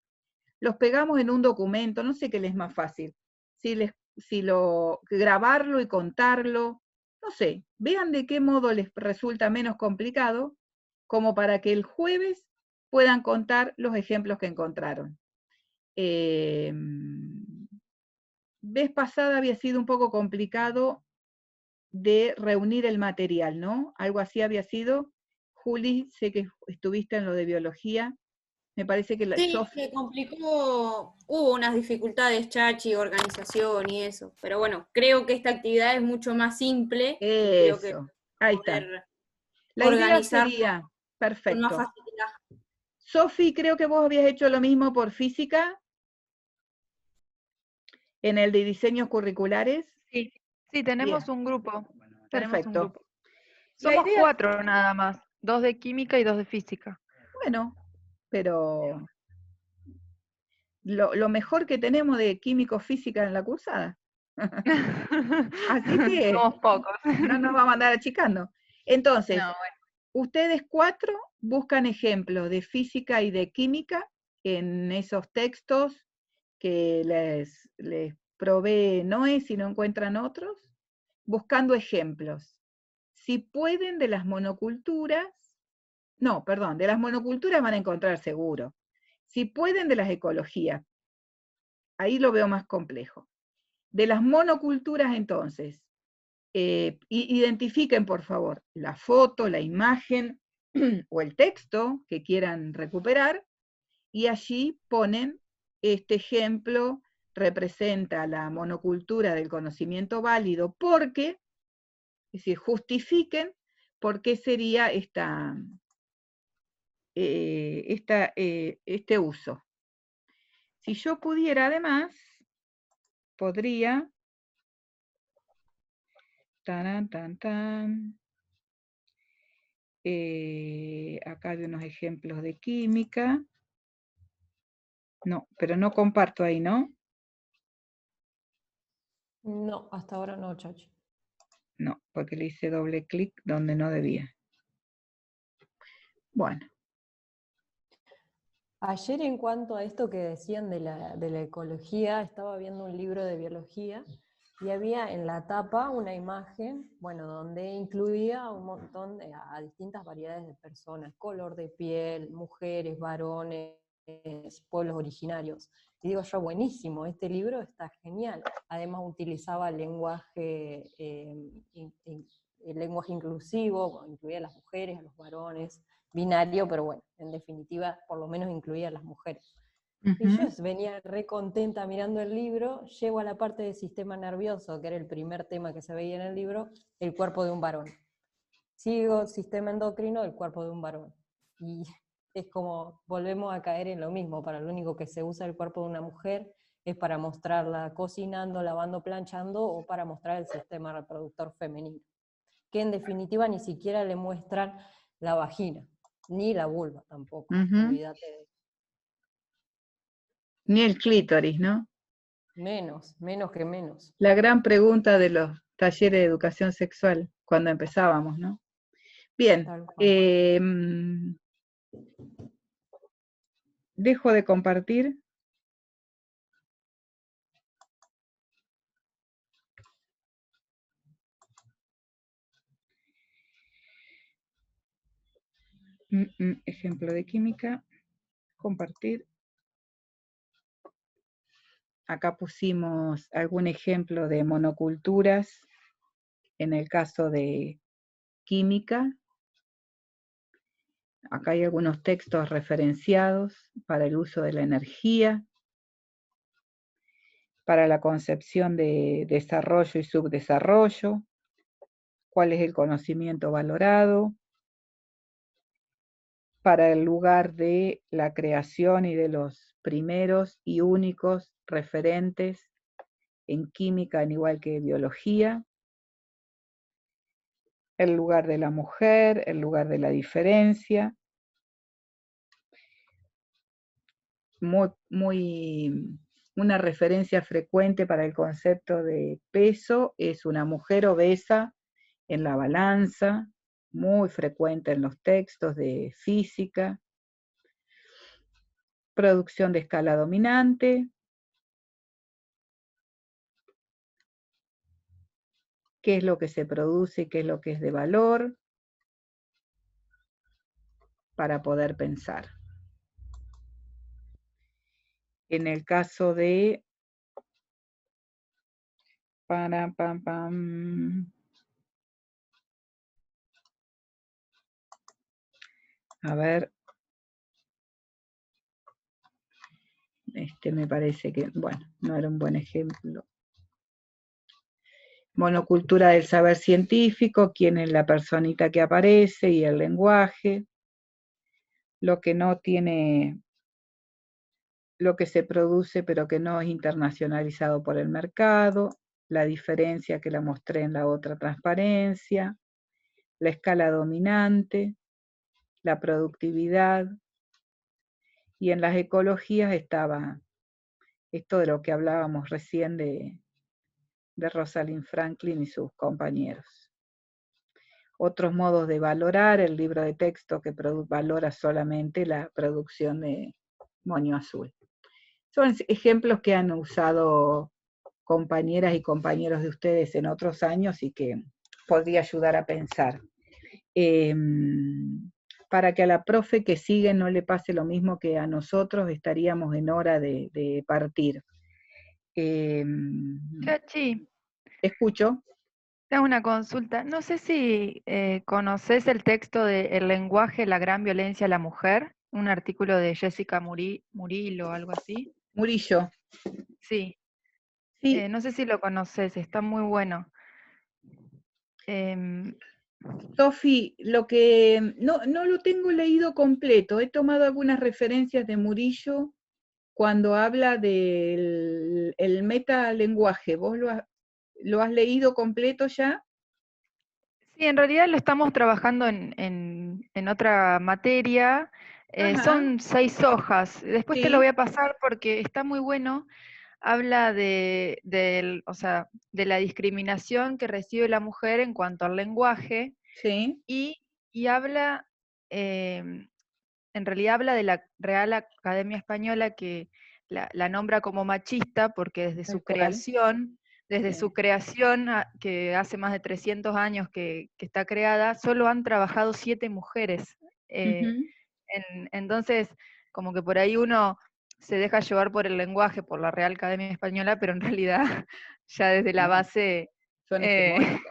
Los pegamos en un documento, no sé qué les es más fácil. Grabarlo y contarlo, no sé, vean de qué modo les resulta menos complicado, como para que el jueves puedan contar los ejemplos que encontraron. Vez pasada había sido un poco complicado de reunir el material, ¿no? Algo así había sido. Juli, sé que estuviste en lo de biología. Me parece que Sí, se complicó, hubo unas dificultades, Chachi, organización y eso. Pero bueno, creo que esta actividad es mucho más simple y creo que eso, ahí está. poder La idea organizar sería, con más perfecto. facilidad. Sofi, creo que vos habías hecho lo mismo por física, en el de diseños curriculares. Sí, sí, tenemos Bien, un grupo. Tenemos un perfecto. grupo. La Somos idea, 4 nada más, 2 de química y 2 de física. bueno, pero lo mejor que tenemos de químico-física en la cursada. Así que Somos pocos. no nos vamos a andar achicando. Entonces, No, ustedes 4 buscan ejemplos de física y de química en esos textos que les provee Noé si no encuentran otros, buscando ejemplos. Si pueden de las monoculturas, no, perdón, de las monoculturas van a encontrar seguro. Si pueden de las ecologías, ahí lo veo más complejo. De las monoculturas entonces, identifiquen por favor la foto, la imagen o el texto que quieran recuperar y allí ponen este ejemplo representa la monocultura del conocimiento válido porque, es decir, justifiquen por qué sería este uso. Si yo pudiera además, podría, acá hay unos ejemplos de química. No, pero no comparto ahí, ¿no? No, hasta ahora no, Chachi. No, porque le hice doble clic donde no debía. Bueno. Ayer en cuanto a esto que decían de la ecología, estaba viendo un libro de biología y había en la tapa una imagen, bueno, donde incluía un montón a distintas variedades de personas, color de piel, mujeres, varones, pueblos originarios. Y digo yo, buenísimo, este libro está genial. Además utilizaba lenguaje, el lenguaje inclusivo, incluía a las mujeres, a los varones, binario, pero bueno, en definitiva, por lo menos incluía a las mujeres. Y yo venía re contenta mirando el libro, llego a la parte del sistema nervioso, que era el primer tema que se veía en el libro, el cuerpo de un varón. Sigo sistema endocrino, el cuerpo de un varón. Y es como, volvemos a caer en lo mismo, para lo único que se usa el cuerpo de una mujer es para mostrarla cocinando, lavando, planchando, o para mostrar el sistema reproductor femenino, que en definitiva ni siquiera le muestran la vagina, ni la vulva tampoco, olvídate de eso. Ni el clítoris, ¿no? Menos que menos. La gran pregunta de los talleres de educación sexual, cuando empezábamos, ¿no? Bien, dejo de compartir. Ejemplo de química, compartir. Acá pusimos algún ejemplo de monoculturas, en el caso de química. Acá hay algunos textos referenciados para el uso de la energía, para la concepción de desarrollo y subdesarrollo, cuál es el conocimiento valorado, para el lugar de la creación y de los primeros y únicos referentes en química, al igual que biología, el lugar de la mujer, el lugar de la diferencia, una referencia frecuente para el concepto de peso es una mujer obesa en la balanza, muy frecuente en los textos de física. Producción de escala dominante. Qué es lo que se produce y qué es lo que es de valor para poder pensar. En el caso de a ver, me parece que, bueno, no era un buen ejemplo. Monocultura del saber científico, quién es la personita que aparece y el lenguaje. Lo que no tiene, lo que se produce pero que no es internacionalizado por el mercado, la diferencia que la mostré en la otra transparencia, la escala dominante, la productividad, y en las ecologías estaba esto de lo que hablábamos recién de Rosalind Franklin y sus compañeros. Otros modos de valorar, el libro de texto que valora solamente la producción de moño azul. Son ejemplos que han usado compañeras y compañeros de ustedes en otros años y que podría ayudar a pensar. Para que a la profe que sigue no le pase lo mismo que a nosotros, estaríamos en hora de partir. Chachi, Escucho. te hago una consulta. No sé si conoces el texto de El lenguaje, la gran violencia a la mujer, un artículo de Jessica Murillo o algo así. Murillo. Sí. Sí. No sé si lo conoces, está muy bueno. Sofi, lo que no lo tengo leído completo, he tomado algunas referencias de Murillo cuando habla del metalenguaje. ¿Vos lo has leído completo ya? Sí, en realidad lo estamos trabajando en otra materia. Son 6 hojas. Después te lo Sí. voy a pasar porque está muy bueno. Habla de la discriminación que recibe la mujer en cuanto al lenguaje. Sí. Y habla, en realidad habla de la Real Academia Española, que la nombra como machista porque desde su creación desde su creación, que hace más de 300 años que está creada, solo han trabajado 7 mujeres. Entonces, como que por ahí uno se deja llevar por el lenguaje, por la Real Academia Española, pero en realidad ya desde la base, Son hegemónicas.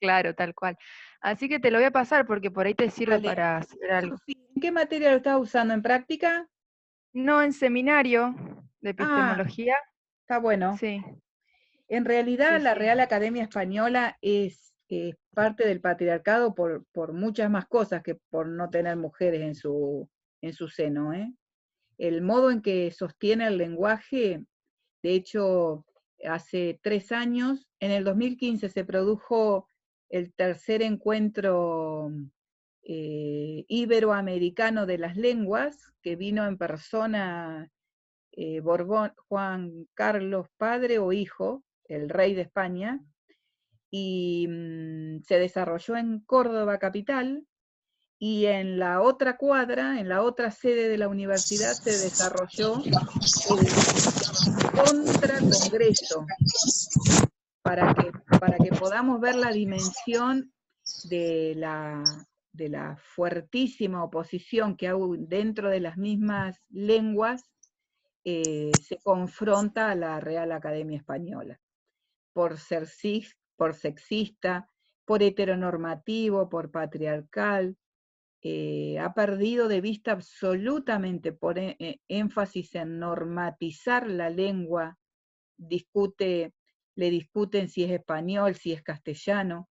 claro, tal cual. Así que te lo voy a pasar porque por ahí te sirve Dale. para hacer algo. Sofía, ¿en qué materia lo estás usando? ¿En práctica? No, en seminario de epistemología, Está bueno. sí, En realidad, sí, la sí. Real Academia Española es parte del patriarcado por muchas más cosas que por no tener mujeres en su seno, ¿eh? El modo en que sostiene el lenguaje, de hecho, hace 3 años, en el 2015 se produjo el tercer encuentro iberoamericano de las lenguas, que vino en persona Borbón, Juan Carlos, padre o hijo, el rey de España, y se desarrolló en Córdoba capital, y en la otra cuadra, en la otra sede de la universidad, se desarrolló el contracongreso, para que podamos ver la dimensión de la fuertísima oposición que hay dentro de las mismas lenguas. Se confronta a la Real Academia Española, por sexista, por heteronormativo, por patriarcal. Ha perdido de vista absolutamente por énfasis en normatizar la lengua, le discuten si es español, si es castellano.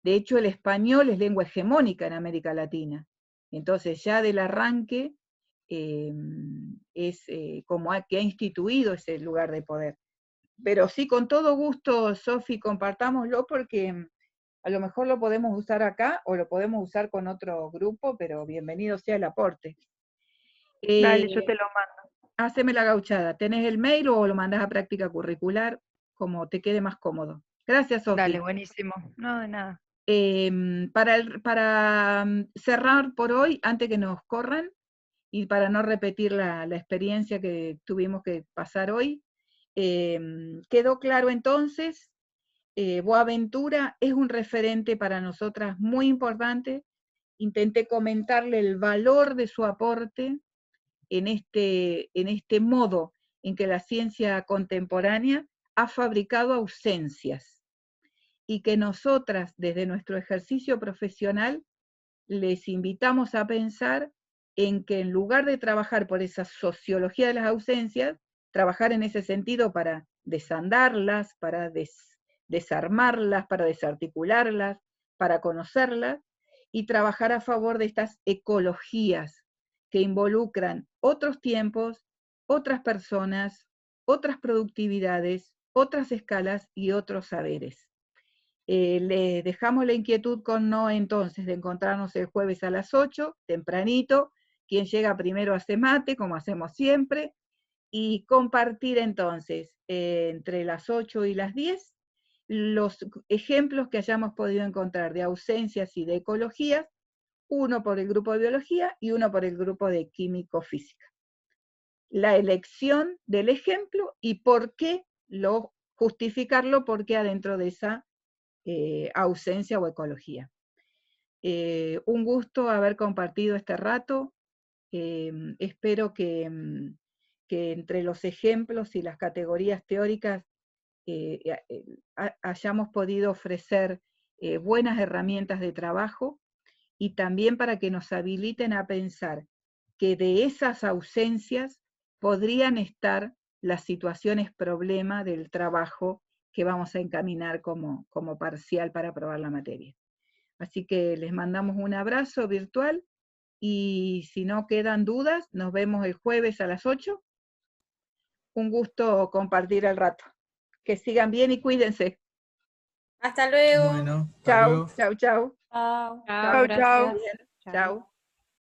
De hecho, el español es lengua hegemónica en América Latina. Entonces, ya del arranque, es como que ha instituido ese lugar de poder. Pero sí, con todo gusto, Sofi, compartámoslo, porque a lo mejor lo podemos usar acá o lo podemos usar con otro grupo, pero bienvenido sea el aporte. Dale, yo te lo mando. Haceme la gauchada. ¿Tenés el mail o lo mandás a práctica curricular? Como te quede más cómodo. Gracias, Sofi. Dale, buenísimo. No, de nada. Para cerrar por hoy, antes que nos corran, y para no repetir la experiencia que tuvimos que pasar hoy, quedó claro entonces, Boaventura es un referente para nosotras muy importante. Intenté comentarle el valor de su aporte en este modo en que la ciencia contemporánea ha fabricado ausencias, y que nosotras, desde nuestro ejercicio profesional, les invitamos a pensar en que en lugar de trabajar por esa sociología de las ausencias, trabajar en ese sentido para desandarlas, para desarmarlas, para desarticularlas, para conocerlas, y trabajar a favor de estas ecologías que involucran otros tiempos, otras personas, otras productividades, otras escalas y otros saberes. Le dejamos la inquietud con Noé entonces de encontrarnos el jueves a las 8, tempranito. Quien llega primero hace mate, como hacemos siempre, y compartir entonces entre las 8 y las 10 los ejemplos que hayamos podido encontrar de ausencias y de ecologías, uno por el grupo de biología y uno por el grupo de químico-física. La elección del ejemplo y por qué justificarlo, porque adentro de esa ausencia o ecología. Un gusto haber compartido este rato. Espero que entre los ejemplos y las categorías teóricas hayamos podido ofrecer buenas herramientas de trabajo, y también para que nos habiliten a pensar que de esas ausencias podrían estar las situaciones problema del trabajo que vamos a encaminar como parcial para aprobar la materia. Así que les mandamos un abrazo virtual, y si no quedan dudas, nos vemos el jueves a las 8. Un gusto compartir el rato. Que sigan bien y cuídense. Hasta luego. Bueno, hasta Chau, luego. chau, chau. Chao. Chao, Chau, chau. gracias. Chau.